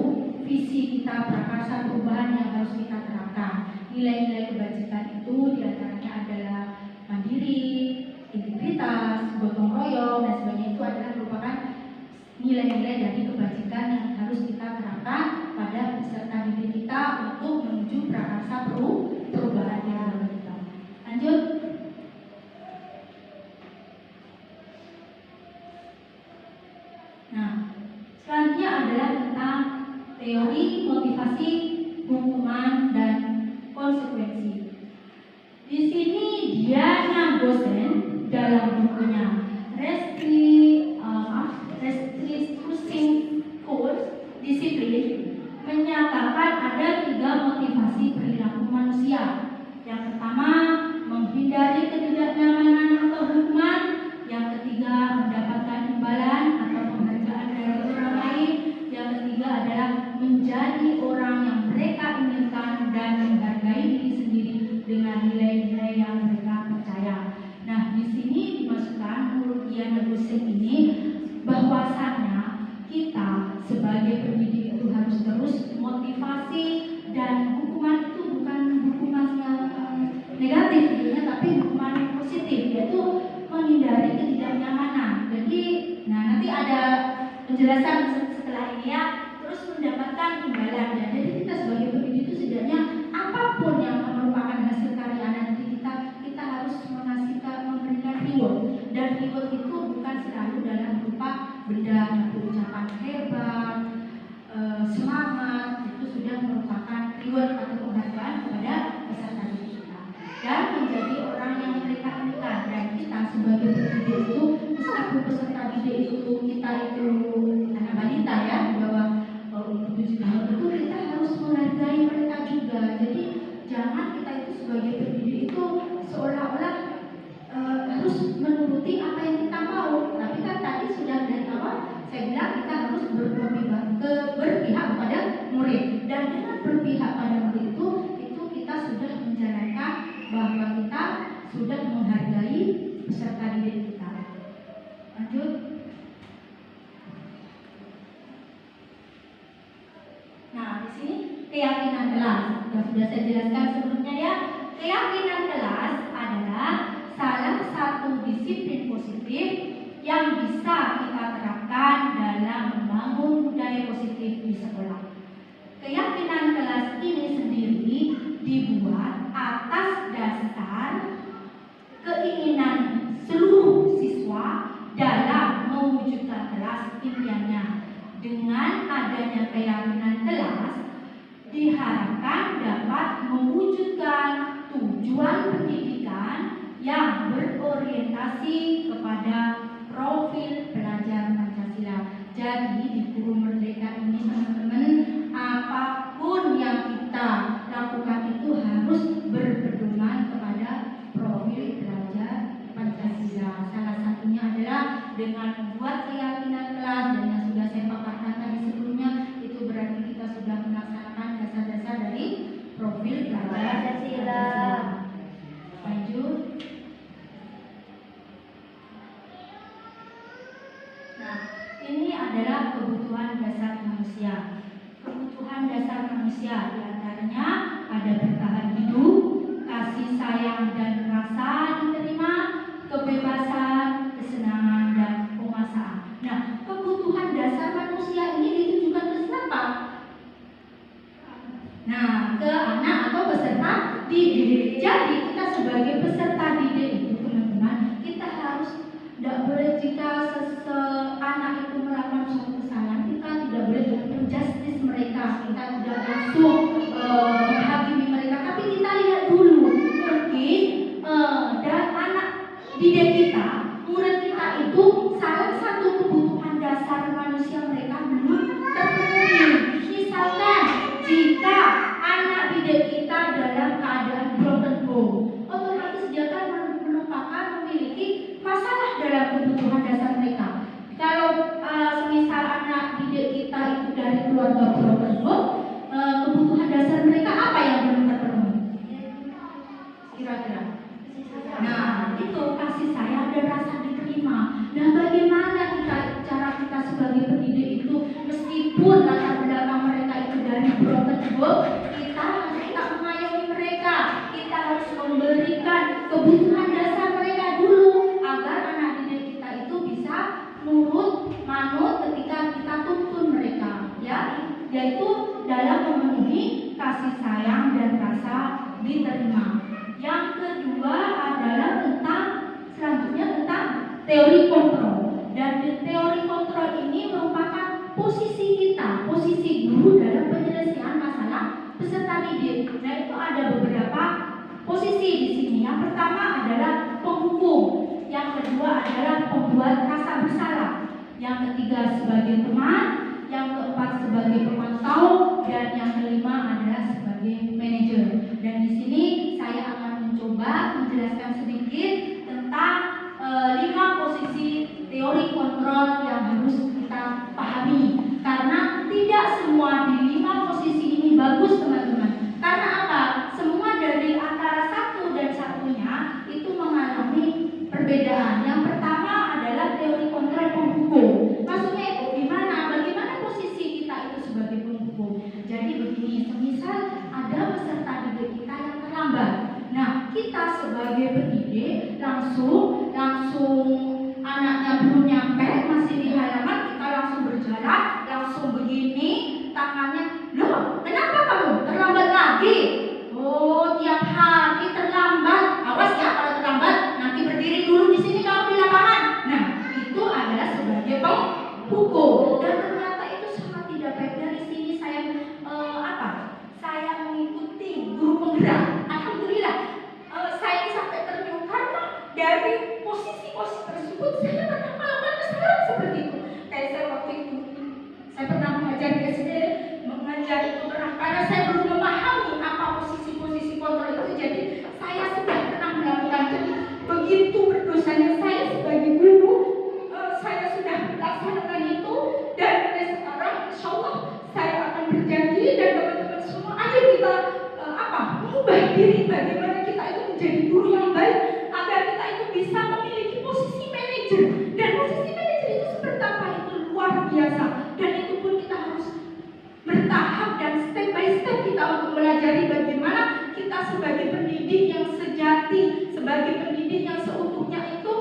visi kita prakarsa perubahan yang harus kita terapkan. Nilai-nilai kebajikan itu diantaranya adalah mandiri, integritas, gotong royong, dan sebagainya. Itu adalah merupakan nilai-nilai dari kebajikan yang harus kita terapkan pada peserta didik kita untuk menuju prakarsa perubahan yang kita. Lanjut. Nah, selanjutnya adalah tentang teori motivasi, hukuman, dan konsekuensi. Di sini Diana Gosen dalam bukunya Restituting Code Disiplin menyatakan ada 3 motivasi perilaku manusia. Yang pertama, menghindari ketidaknyamanan atau hukuman. Yang ketiga, mendapatkan imbalan atau penghargaan dari orang lain. Yang ketiga adalah menjadi orang yang mereka inginkan dan menghargai diri sendiri dengan nilai-nilai yang mereka percaya. Nah, di sini dimasukkan menurut Diana Gosen ini bahwasannya kita sebagai pendidik itu harus terus motivasi, dan hukuman itu bukan hukuman yang negatif ya, tapi hukuman yang positif, yaitu menghindari ketidaknyamanan. Jadi, nah nanti ada penjelasan setelah ini ya, terus mendapatkan imbalan ya. Jadi kita sebagai pendidik itu setidaknya apapun yang merupakan hasil karya anak didik kita harus memberikan reward, dan reward itu bukan selalu dalam berupa benda, ucapan hebat, semangat. Itu sudah merupakan reward atau penghargaan kepada peserta didik kita dan menjadi orang yang mereka inginkan. Dan kita sebagai pendidik itu, meskipun peserta didik itu kita itu anak balita ya, di bawah umur 7 tahun, itu kita harus menghargai mereka juga. Jadi jangan kita itu sebagai pendidik itu seolah-olah harus menuruti apa yang kita mau. Tapi kan tadi sudah dari awal saya bilang kita harus berpihak kepada murid, dan dengan berpihak pada murid itu kita sudah menjalankan bahwa kita sudah menghargai peserta didik kita. Lanjut. Nah, di sini keyakinan kelas. Yang sudah saya jelaskan sebelumnya ya. Keyakinan kelas adalah salah satu disiplin positif yang bisa kita terapkan dalam membangun budaya positif di sekolah. Keyakinan kelas ini sendiri dibuat atas dasar keinginan seluruh siswa dalam mewujudkan kelas impiannya. Dengan adanya keyakinan kelas, diharapkan dapat mewujudkan tujuan pendidikan yang berorientasi kepada profil pelajar Pancasila. Jadi di Guru Merdeka ini teman-teman, apapun yang kita lakukan itu harus berpedoman kepada profil pelajar Pancasila. Salah satunya adalah dengan membuat keyakinan kelas, dan yang sudah saya paparkan tadi sebelumnya, itu berarti kita sudah melaksanakan dasar-dasar dari profil pelajar Pancasila. Lanjut. Nah, ini adalah kebutuhan dasar manusia. Kebutuhan dasar manusia diantaranya ada bertahan hidup, kasih sayang dan rasa diterima, kebebasan, kesenangan dan penguasaan. Nah, kebutuhan dasar manusia ini ditujukan ke siapa? Nah, ke anak atau peserta didik. Jadi kita sebagai peserta didik itu teman-teman, kita harus tidak boleh jika anak itu melakukan suatu kesalahan, kita tidak boleh menjustis mereka, kita tidak langsung menghakimi mereka, tapi kita lihat dulu mungkin dan anak didik kita, murid kita itu salah satu kebutuhan dasar manusia mereka belum terpenuhi. Misalkan jika anak didik kita dalam keadaan broken home, otomatis dia akan merupakan memiliki masalah dalam kebutuhan dasar mereka. Kalau semisal anak didik kita itu dari keluarga broken home, kebutuhan dasar mereka apa yang belum terpenuhi? Kira-kira. Nah, itu kasih sayang dan rasa diterima. Nah, bagaimana cara kita sebagai pendidik itu, meskipun latar belakang mereka itu dari broken home, kita harus tetap mengayomi mereka. Kita harus memberikan kebutuhan dasar mereka dulu agar anak didik kita itu bisa nurut, manut ketika kita tuntun mereka, ya, yaitu dalam memenuhi kasih sayang dan rasa diterima. Yang kedua adalah selanjutnya tentang teori kontrol. Dan di teori kontrol ini merupakan posisi kita, posisi guru dalam penyelesaian masalah peserta didik. Nah, itu ada beberapa posisi di sini. Yang pertama adalah penghukum, yang kedua adalah pembuat rasa bersalah, yang ketiga sebagai teman, yang keempat sebagai pemantau, dan yang kelima adalah sebagai manajer. Dan di sini saya akan mencoba menjelaskan sedikit tentang 5 posisi teori kontrol yang harus kita pahami. Karena tidak semua di 5 posisi ini bagus, teman-teman. Karena apa? Semua dari antara satu dan satunya itu mengalami perbedaan. Yang pertama adalah teori kontrol penghukum. Maksudnya itu gimana? Bagaimana posisi kita itu sebagai penghukum? Jadi begini, semisal ada peserta didik kita yang terlambat. Nah, kita sebagai pendidik langsung anaknya belum nyampe, masih di halaman, kita langsung berjalan, langsung begini tangannya. Loh, kenapa kamu terlambat lagi? Oh, tiap hari terlambat. Awas ya kalau terlambat, nanti berdiri dulu di sini kamu di lapangan. Nah, itu adalah sebagai penghukum. Dan ternyata itu sangat tidak baik. Dari sini saya saya mengikuti guru penggerak. Alhamdulillah, saya ini sampai ternyuh karena dari posisi-posisi tersebut saya pernah melakukan kesalahan seperti itu. Kayak saya waktu itu, saya pernah mengajar di SD, mengajar itu pernah, karena saya belum memahami apa posisi-posisi kontrol itu. Jadi saya sudah pernah melakukan. Jadi begitu berdosanya saya sebagai guru, saya sudah melaksanakan itu. Dan mulai sekarang, insya Allah saya akan berjanji dan teman-teman semua, ayo kita mengubah diri bagaimana kita itu menjadi manajer. Dan posisi manajer itu seperti apa? Itu luar biasa. Dan itu pun kita harus bertahap dan step by step kita untuk pelajari bagaimana kita sebagai pendidik yang sejati, sebagai pendidik yang seutuhnya itu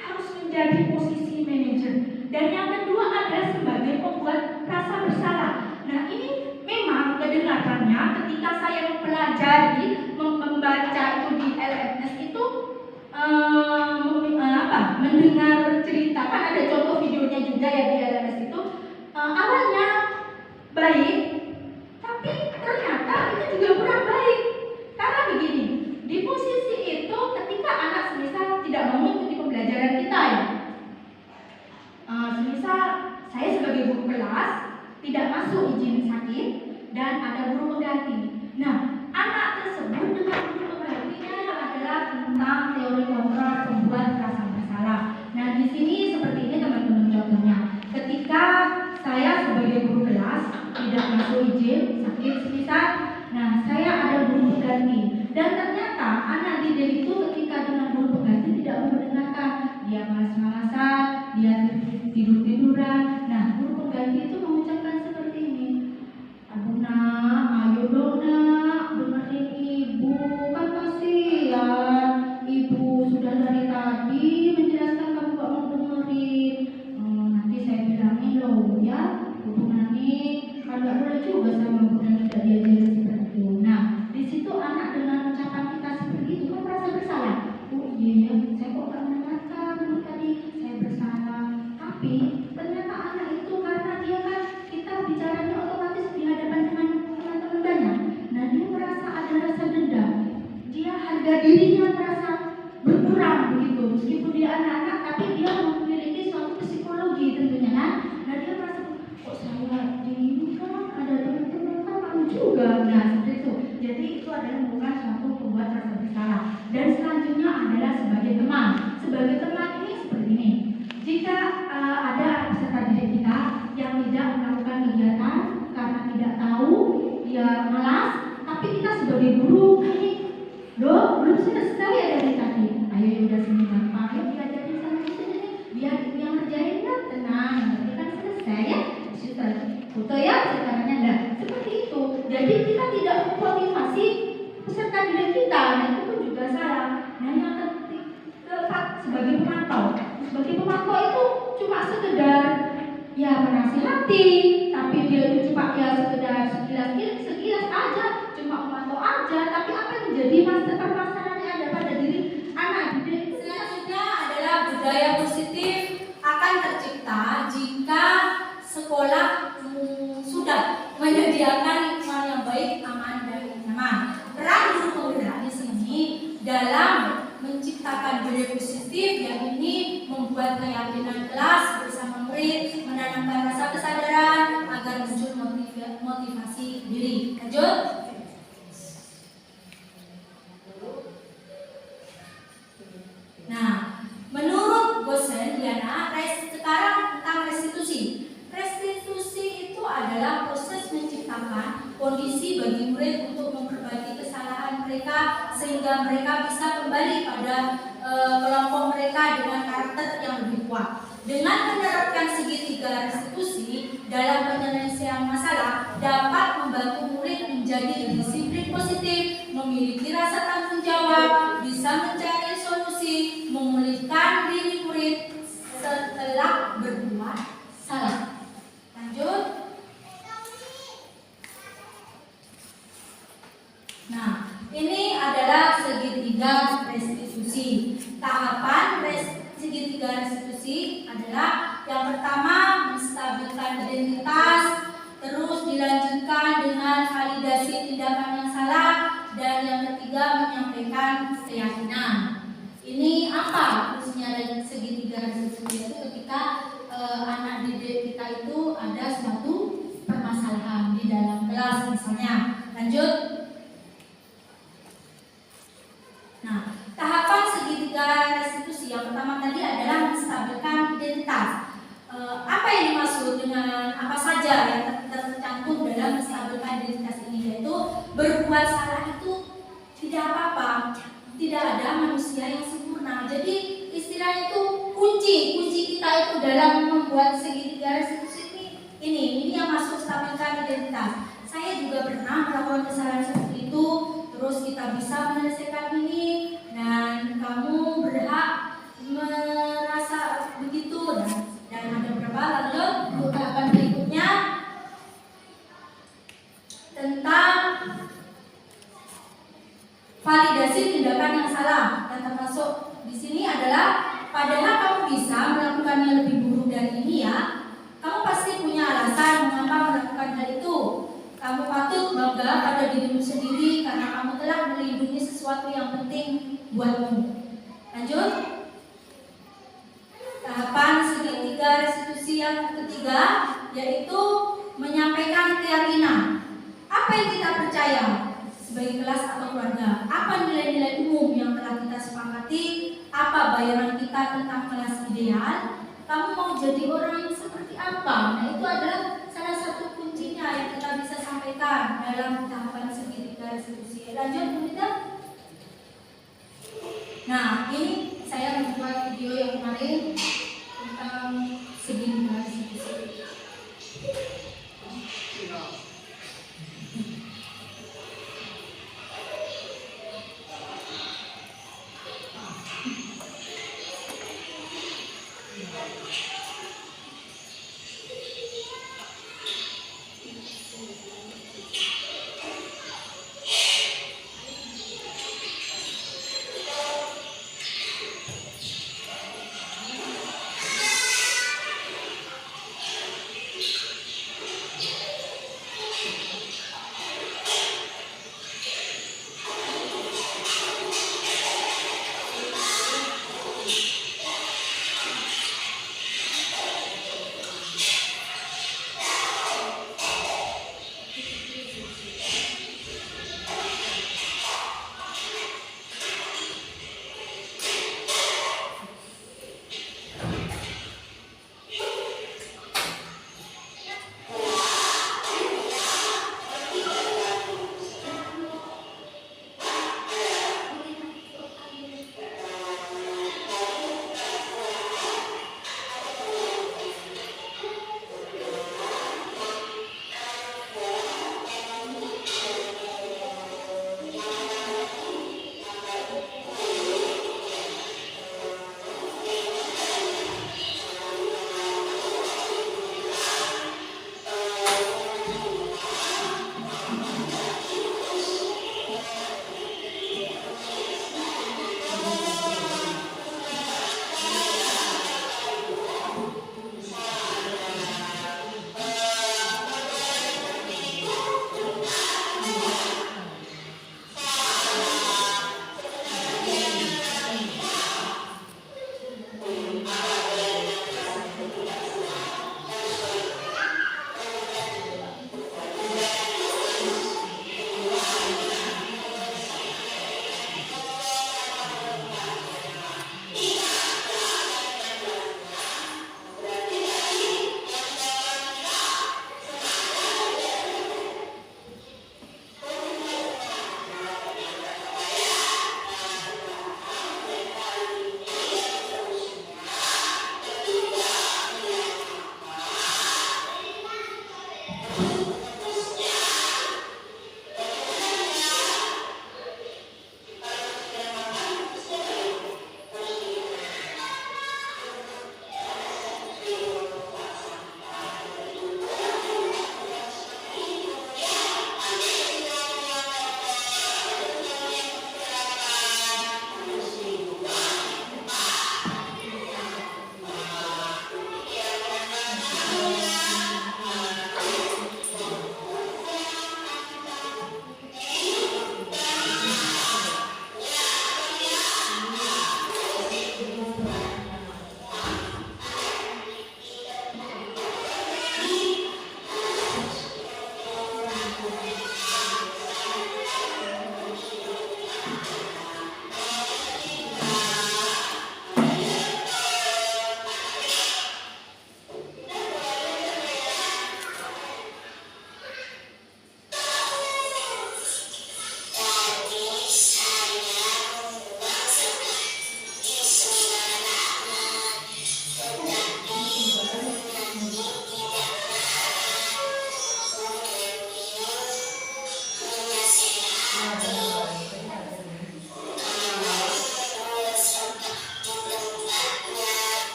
harus menjadi posisi manajer. Dan yang kedua adalah sebagai pembuat rasa bersalah. Nah, ini memang kedengarannya ketika saya mempelajari, membaca itu di LMS itu mendengar cerita, kan ada contoh videonya juga ya di LMS itu, awalnya baik, tapi ternyata itu juga kurang baik. Karena begini, di posisi itu ketika anak semisal tidak mau mengikuti pembelajaran kita ya, semisal saya sebagai guru kelas tidak masuk izin sakit dan ada guru pengganti. Nah, anak tersebut dengan guru penggantinya adalah tentang teori kontrak pembuat rasa bersalah. Nah, di sini seperti ini teman-teman contohnya. Ketika saya sebagai guru kelas tidak masuk izin sakit semisal, nah saya ada guru pengganti dan ternyata anak didik itu ketika dengan guru pengganti tidak mau mendengarkan, dia malas-malasan, dia tidur-tiduran. Nah, guru pengganti itu mengucapkan seperti ini, aduh nak, ayo dong nak, dengerin ibu, kan kasihan ibu sudah dari tadi menjelaskan kamu gak mau dengerin. Nanti saya bilangin loh ya, Bu Nani, kan gak boleh juga sama Bu Nani tidak diajarin seperti itu. Nah, di situ anak dengan ucapan kita seperti itu kan merasa bersalah. Oh iya, saya kok gak mendengarkan tadi, saya bersalah. Tapi ternyata anak itu karena dia kan kita bicaranya otomatis di hadapan dengan teman-teman banyak. Nah, dia merasa ada rasa dendam. Dia harga dirinya merasa berkurang begitu. Meskipun dia anak-anak, tapi dia memiliki suatu psikologi tentunya kan. Nah, dia merasa kok saya ini kan ada teman-teman kan malu juga. Nah, seperti itu. Jadi itu adalah bukan suatu pembuat rasa bersalah. Dan selanjutnya adalah sebagai teman. Sebagai teman ini seperti ini. Jika ada peserta didik kita yang tidak melakukan kegiatan karena tidak tahu, dia malas, tapi kita sebagai guru ini, loh belum selesai ya dari tadi. Ayo udah sini Bapak, ayo diajarin sama sini, biar yang ngerjain kan tenang, nanti kan selesai ya. Sudah foto ya sekarangnya enggak seperti itu. Jadi kita tidak memotivasi peserta didik kita, nah itu pun juga salah. Nah, yang keempat sebagai pemantau. Sebagai pemantau itu cuma sekedar ya menasihati, tapi dia itu cuma ya sekedar sekilas aja, cuma memantau aja. Tapi apa yang menjadi permasalahan yang ada pada diri anak didik? Selanjutnya adalah budaya positif akan tercipta jika sekolah sudah menyediakan lingkungan yang baik, aman dan nyaman. Peran guru penggerak di sini dalam menciptakan budaya positif, yang ini membuat keyakinan kelas bersama murid, menanamkan rasa kesadaran agar muncul motivasi diri. Lanjut. Nah, menurut Gosen Diana, sekarang tentang restitusi. Restitusi itu adalah proses menciptakan kondisi bagi murid untuk memperbaiki kesalahan mereka sehingga mereka bisa kembali pada kelompok mereka dengan karakter yang lebih kuat. Dengan menerapkan segitiga restitusi dalam penyelesaian masalah dapat membantu murid menjadi disiplin positif, memiliki rasa tanggung jawab, bisa mencari solusi, memulihkan diri murid setelah berbuat salah. Lanjut. Nah, ini adalah segitiga restitusi. Tahapan segitiga restitusi adalah yang pertama menstabilkan identitas, terus dilanjutkan dengan validasi tindakan yang salah, dan yang ketiga menyampaikan keyakinan. Ini apa fungsinya segitiga restitusi? Itu ketika anak didik kita itu ada suatu permasalahan di dalam kelas misalnya. Lanjut. Nah, tahapan segitiga restitusi yang pertama tadi adalah menstabilkan identitas. Apa yang dimaksud dengan apa saja yang tercantum dalam menstabilkan identitas ini? Yaitu berbuat salah itu tidak apa-apa, tidak ada manusia yang sempurna. Jadi istilahnya itu kunci kunci kita itu dalam membuat segitiga restitusi ini yang masuk stabilkan identitas. Saya juga pernah melakukan kesalahan seperti itu, terus kita bisa menyelesaikan ini, dan kamu berhak merasa begitu. Dan ada beberapa lalu untuk tahapan berikutnya tentang validasi tindakan yang salah, dan termasuk di sini adalah padahal kamu bisa melakukannya lebih buruk dari ini ya. Kamu pasti punya alasan mengapa melakukan hal itu. Kamu patut bangga pada dirimu sendiri karena kamu telah melindungi sesuatu yang penting buatmu. Lanjut. Tahapan segitiga restitusi yang ketiga yaitu menyampaikan keyakinan. Apa yang kita percaya sebagai kelas atau keluarga? Apa nilai-nilai umum yang telah kita sepakati? Apa bayangan kita tentang kelas ideal? Kamu mau jadi orang yang seperti apa? Nah, itu adalah salah satu kuncinya yang kita bisa sampaikan dalam tahapan segitiga restitusi. Lanjut, kita. Nah, ini saya membuat video yang kemarin tentang segitiga restitusi.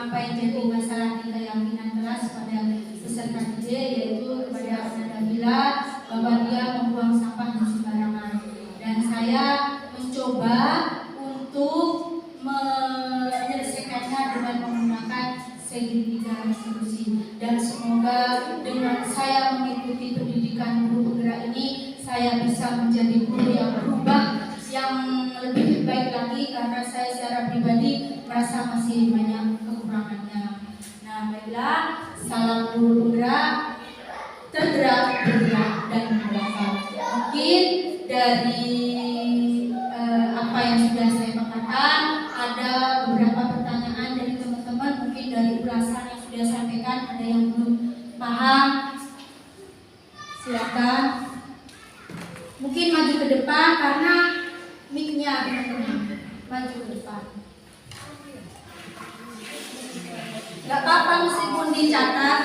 apa yang jadi masalah di keyakinan kelas pada peserta didik, yaitu kepada Nabila bahwa dia membuang sampah di sembarangan. Dan saya mencoba untuk menyelesaikannya dengan menggunakan segitiga resolusi, dan semoga dengan saya mengikuti pendidikan guru penggerak ini saya bisa menjadi guru yang berubah, yang lebih baik lagi, karena saya secara pribadi merasa masih banyak kekurangannya. Nah, baiklah, salam guru penggerak, tergerak, bergerak, dan bergerak. Mungkin dari apa yang sudah saya katakan, ada beberapa pertanyaan dari teman-teman, mungkin dari ulasan yang sudah saya sampaikan ada yang belum paham. Silakan. Mungkin maju ke depan karena mic-nya teman-teman. Maju ke depan. Gak apa-apa meskipun dicatat,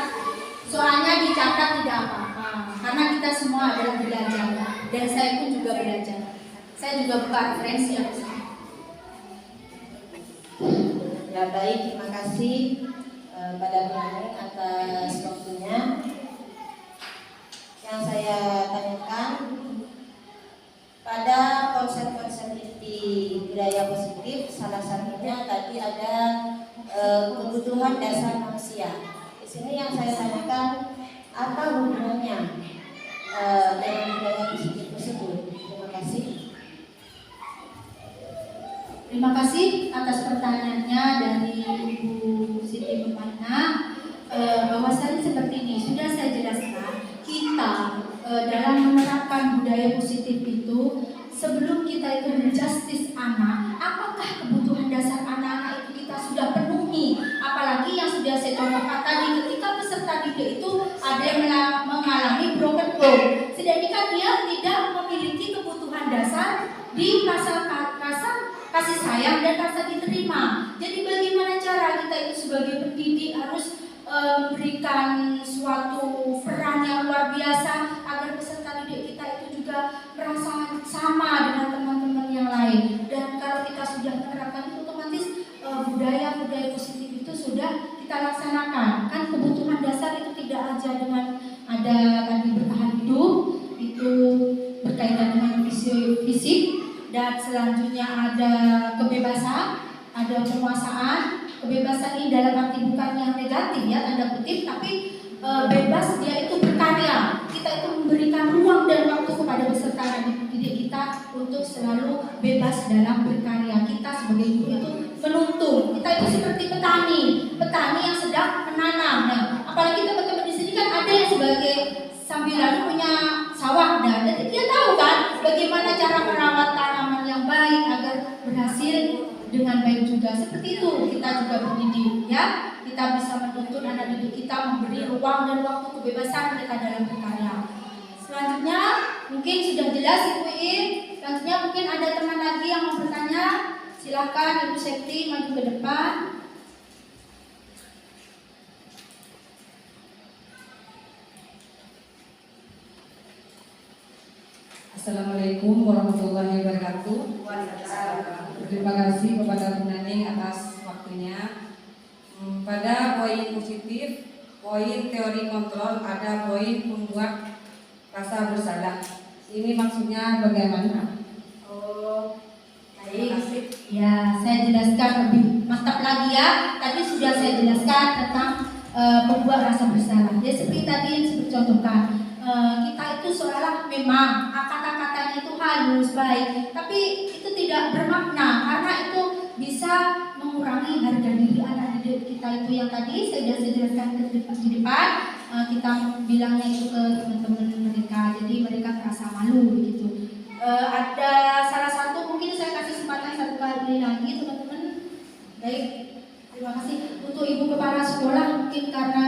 soalnya dicatat tidak apa-apa, karena kita semua adalah belajar, dan saya pun juga belajar. Saya juga buka referensi yang besar. Ya baik, terima kasih pada penanya atas waktunya. Yang saya tanyakan pada konsep-konsep inti budaya positif, salah satunya tadi ada kebutuhan dasar manusia. Di sini yang saya tanyakan, apa hubungannya dengan budaya positif tersebut? Terima kasih. Terima kasih atas pertanyaannya dari Ibu Siti Permana. Bahwasanya seperti ini, sudah saya jelaskan, kita dalam menerapkan budaya positif itu, sebelum kita itu menjustis anak, apakah kebutuhan dasar anak-anak itu kita sudah penuhi? Apalagi yang sudah saya contohkan tadi, ketika peserta didik itu ada yang mengalami broken home, sedangkan dia tidak memiliki kebutuhan dasar di rasa kasih sayang dan rasa diterima. Jadi bagaimana cara kita itu sebagai pendidik harus memberikan suatu peran yang luar biasa agar peserta didik kita itu juga merasa sama dengan teman-teman yang lain. Dan kalau kita sudah menerapkan itu, otomatis budaya-budaya positif itu sudah kita laksanakan. Kan kebutuhan dasar itu tidak aja dengan ada tadi bertahan hidup, itu berkaitan dengan fisik, dan selanjutnya ada kebebasan, ada penguasaan. Kebebasan ini dalam arti bukan yang negatif ya, tanda kutip, tapi bebas dia itu berkarya. Kita itu memberikan ruang dan waktu kepada peserta didik kita untuk selalu bebas dalam berkarya. Kita sebagai guru itu menuntun. Kita itu seperti petani yang sedang menanam. Nah, apalagi teman-teman di sini kan ada yang sebagai sambilan punya sawah, dan jadi dia tahu kan bagaimana cara merawat tanaman yang baik agar berhasil dengan baik juga. Seperti itu kita juga mendidik ya. Kita bisa menuntun anak didik kita, memberi ruang dan waktu kebebasan mereka dalam berkarya. Selanjutnya mungkin sudah jelas Ibu In. Selanjutnya mungkin ada teman lagi yang mau bertanya. Silakan Ibu Sekti maju ke depan. Assalamualaikum warahmatullahi wabarakatuh. Terima kasih kepada Bu Naning atas waktunya. Pada poin positif, poin teori kontrol, ada poin membuat rasa bersalah. Ini maksudnya bagaimana? Oh, baik. Ya, saya jelaskan lebih mantap lagi ya. Tadi sudah saya jelaskan tentang membuat rasa bersalah. Ya, seperti tadi yang saya contohkan. Kita itu seolah memang kata-katanya itu halus, baik, tapi itu tidak bermakna karena itu bisa mengurangi harga diri anak didik kita itu yang tadi saya sudah jelaskan di depan. Kita bilangnya itu ke teman-teman mereka, jadi mereka merasa malu begitu. Ada salah satu, mungkin saya kasih kesempatan satu kali lagi teman-teman. Baik, terima kasih untuk Ibu Kepala Sekolah. Mungkin karena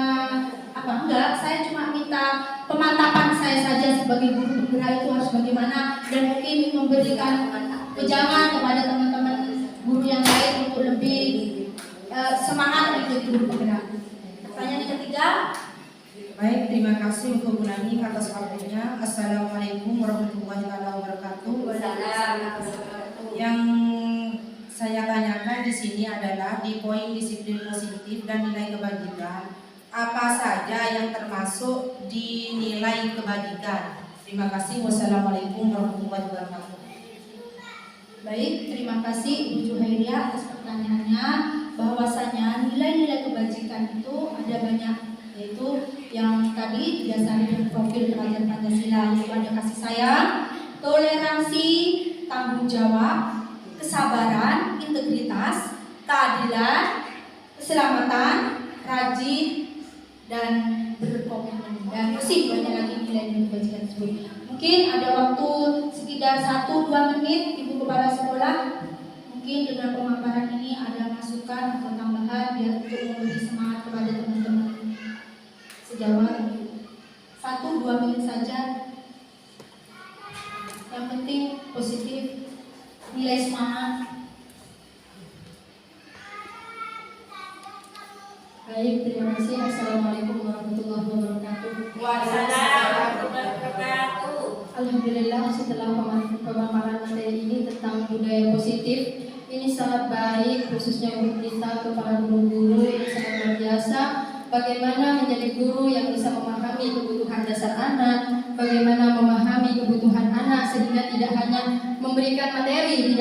saya cuma minta pemantapan saya saja sebagai guru penggerak itu harus bagaimana, dan mungkin memberikan wejangan kepada teman-teman guru yang lain untuk lebih semangat ikut guru penggerak. Pertanyaan yang ketiga. Baik, terima kasih untuk Bu Naning atas waktunya. Assalamualaikum warahmatullahi wabarakatuh. Yang saya tanyakan di sini adalah di poin disiplin positif dan nilai kebajikan. Apa saja yang termasuk di nilai kebajikan? Terima kasih. Wassalamualaikum warahmatullahi wabarakatuh. Baik, terima kasih Ibu Juhairia atas pertanyaannya. Bahwasanya nilai-nilai kebajikan itu ada banyak, yaitu yang tadi didasari dengan profil pelajar Pancasila, yaitu ada kasih sayang, toleransi, tanggung jawab, kesabaran, integritas, keadilan, keselamatan, rajin, dan berkomitmen. Dan masih banyak lagi nilai-nilai kebajikan tersebut. Mungkin ada waktu sekitar 1-2 menit Ibu Kepala Sekolah, mungkin dengan pemaparan ini ada masukan atau tambahan biar untuk memberi semangat kepada teman-teman sejawat. 1-2 menit saja. Yang penting positif, nilai semangat. Baik, terima kasih. Assalamualaikum warahmatullahi wabarakatuh. Alhamdulillah, setelah pemaparan materi ini tentang budaya positif, ini sangat baik khususnya untuk kita, untuk para guru-guru, ini sangat luar biasa. Bagaimana menjadi guru yang bisa memahami kebutuhan dasar anak, bagaimana memahami kebutuhan anak sehingga tidak hanya memberikan materi,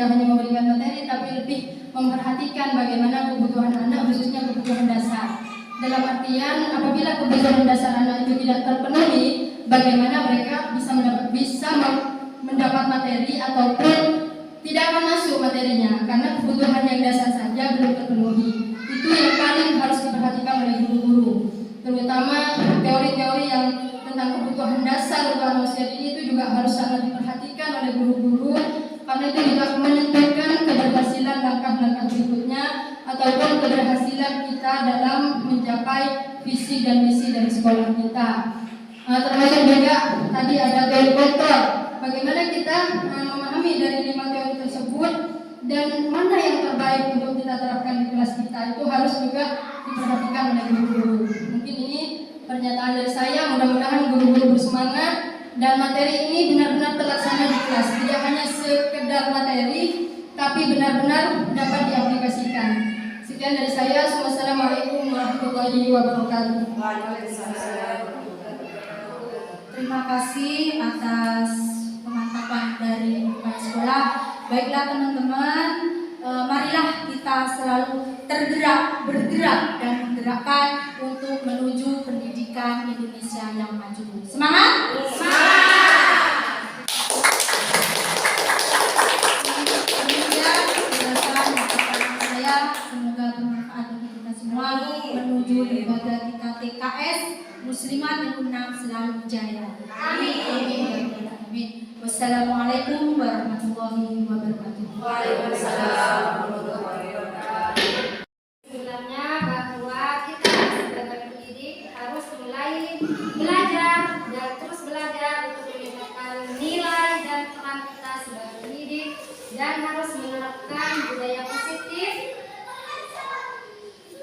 tapi lebih memperhatikan bagaimana kebutuhan anak, khususnya kebutuhan dasar. Dalam artian apabila kebutuhan dasar anak itu tidak terpenuhi, bagaimana mereka bisa mendapat materi ataupun tidak akan masuk materinya karena kebutuhan yang dasar saja belum terpenuhi. Itu yang paling harus diperhatikan oleh guru-guru, terutama teori-teori yang tentang kebutuhan dasar untuk manusia ini itu juga harus sangat diperhatikan oleh guru-guru karena itu juga menentukan keberhasilan langkah-langkah berikutnya ataupun keberhasilan kita dalam mencapai visi dan misi dari sekolah kita. Termasuk juga tadi ada teori kontrol. Bagaimana kita memahami dari 5 teori tersebut dan mana yang terbaik untuk kita terapkan di kelas kita itu harus juga diperhatikan oleh guru-guru. Mungkin ini pernyataan dari saya. Mudah-mudahan guru-guru bersemangat dan materi ini benar-benar terlaksana di kelas. Tidak hanya sekedar materi, tapi benar-benar dapat diaplikasikan. Sekian dari saya. Wassalamualaikum warahmatullahi wabarakatuh. Terima kasih atas pemantapan dari kepala sekolah. Baiklah teman-teman, marilah kita selalu bergerak dan menggerakkan untuk menuju pendidikan Indonesia yang maju. Semangat! Semangat! Demikian penjelasan saya, semoga bermanfaat bagi kita semua menuju lembaga kita TKS Muslimat yang 6 selalu jaya. Amin. Wassalamualaikum warahmatullahi wabarakatuh. Waalaikumsalam warahmatullahi wabarakatuh. Sebenarnya bahwa kita sebagai pendidik harus mulai belajar dan terus belajar untuk meningkatkan nilai dan peran kita sebagai pendidik dan harus menerapkan budaya positif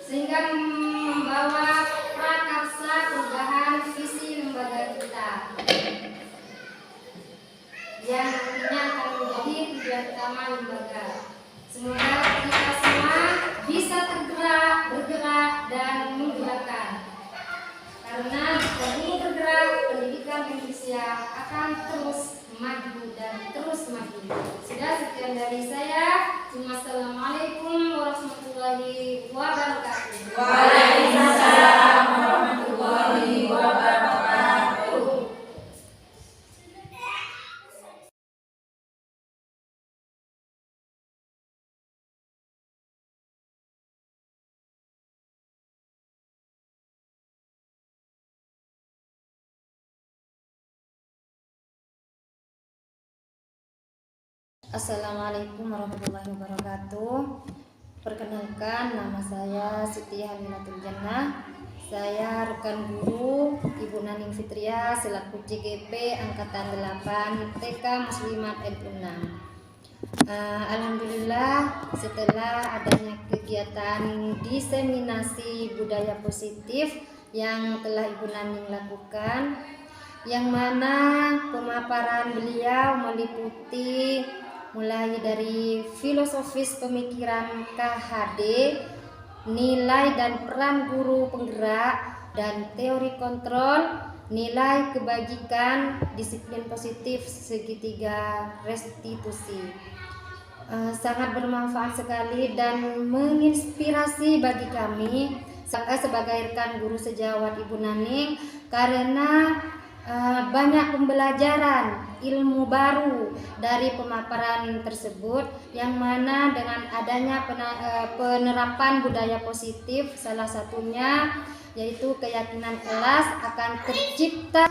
sehingga membawa prakarsa perubahan visi lembaga kita yang nantinya akan menjadi tujuan utama lembaga. Semoga kita semua bisa bergerak dan menggerakkan. Karena jika ini bergerak, pendidikan Indonesia akan terus maju dan terus maju. Sudah, sekian dari saya. Wassalamualaikum warahmatullahi wabarakatuh. Waalaikumsalam warahmatullahi wabarakatuh. Assalamualaikum warahmatullahi wabarakatuh. Perkenalkan, nama saya Siti Haminatul Jannah. Saya rekan guru Ibu Naning Fitria selaku CGP Angkatan 8 TK Muslimat NU6. Alhamdulillah, setelah adanya kegiatan diseminasi budaya positif yang telah Ibu Naning lakukan, yang mana pemaparan beliau meliputi mulai dari filosofis pemikiran KHD, nilai dan peran guru penggerak, dan teori kontrol, nilai kebajikan, disiplin positif, segitiga restitusi. Sangat bermanfaat sekali dan menginspirasi bagi kami sebagai rekan guru sejawat Ibu Naning, karena banyak pembelajaran ilmu baru dari pemaparan tersebut, yang mana dengan adanya penerapan budaya positif, salah satunya yaitu keyakinan kelas akan tercipta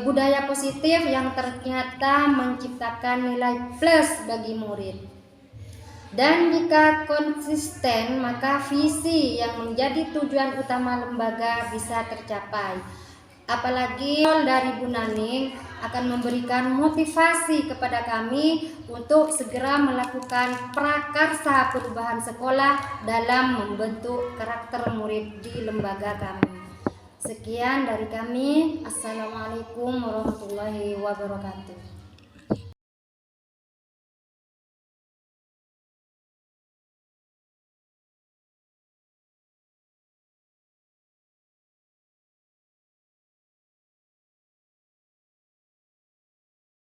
budaya positif yang ternyata menciptakan nilai plus bagi murid. Dan jika konsisten, maka visi yang menjadi tujuan utama lembaga bisa tercapai. Apalagi dari Bu Naning akan memberikan motivasi kepada kami untuk segera melakukan prakarsa perubahan sekolah dalam membentuk karakter murid di lembaga kami. Sekian dari kami. Assalamualaikum warahmatullahi wabarakatuh.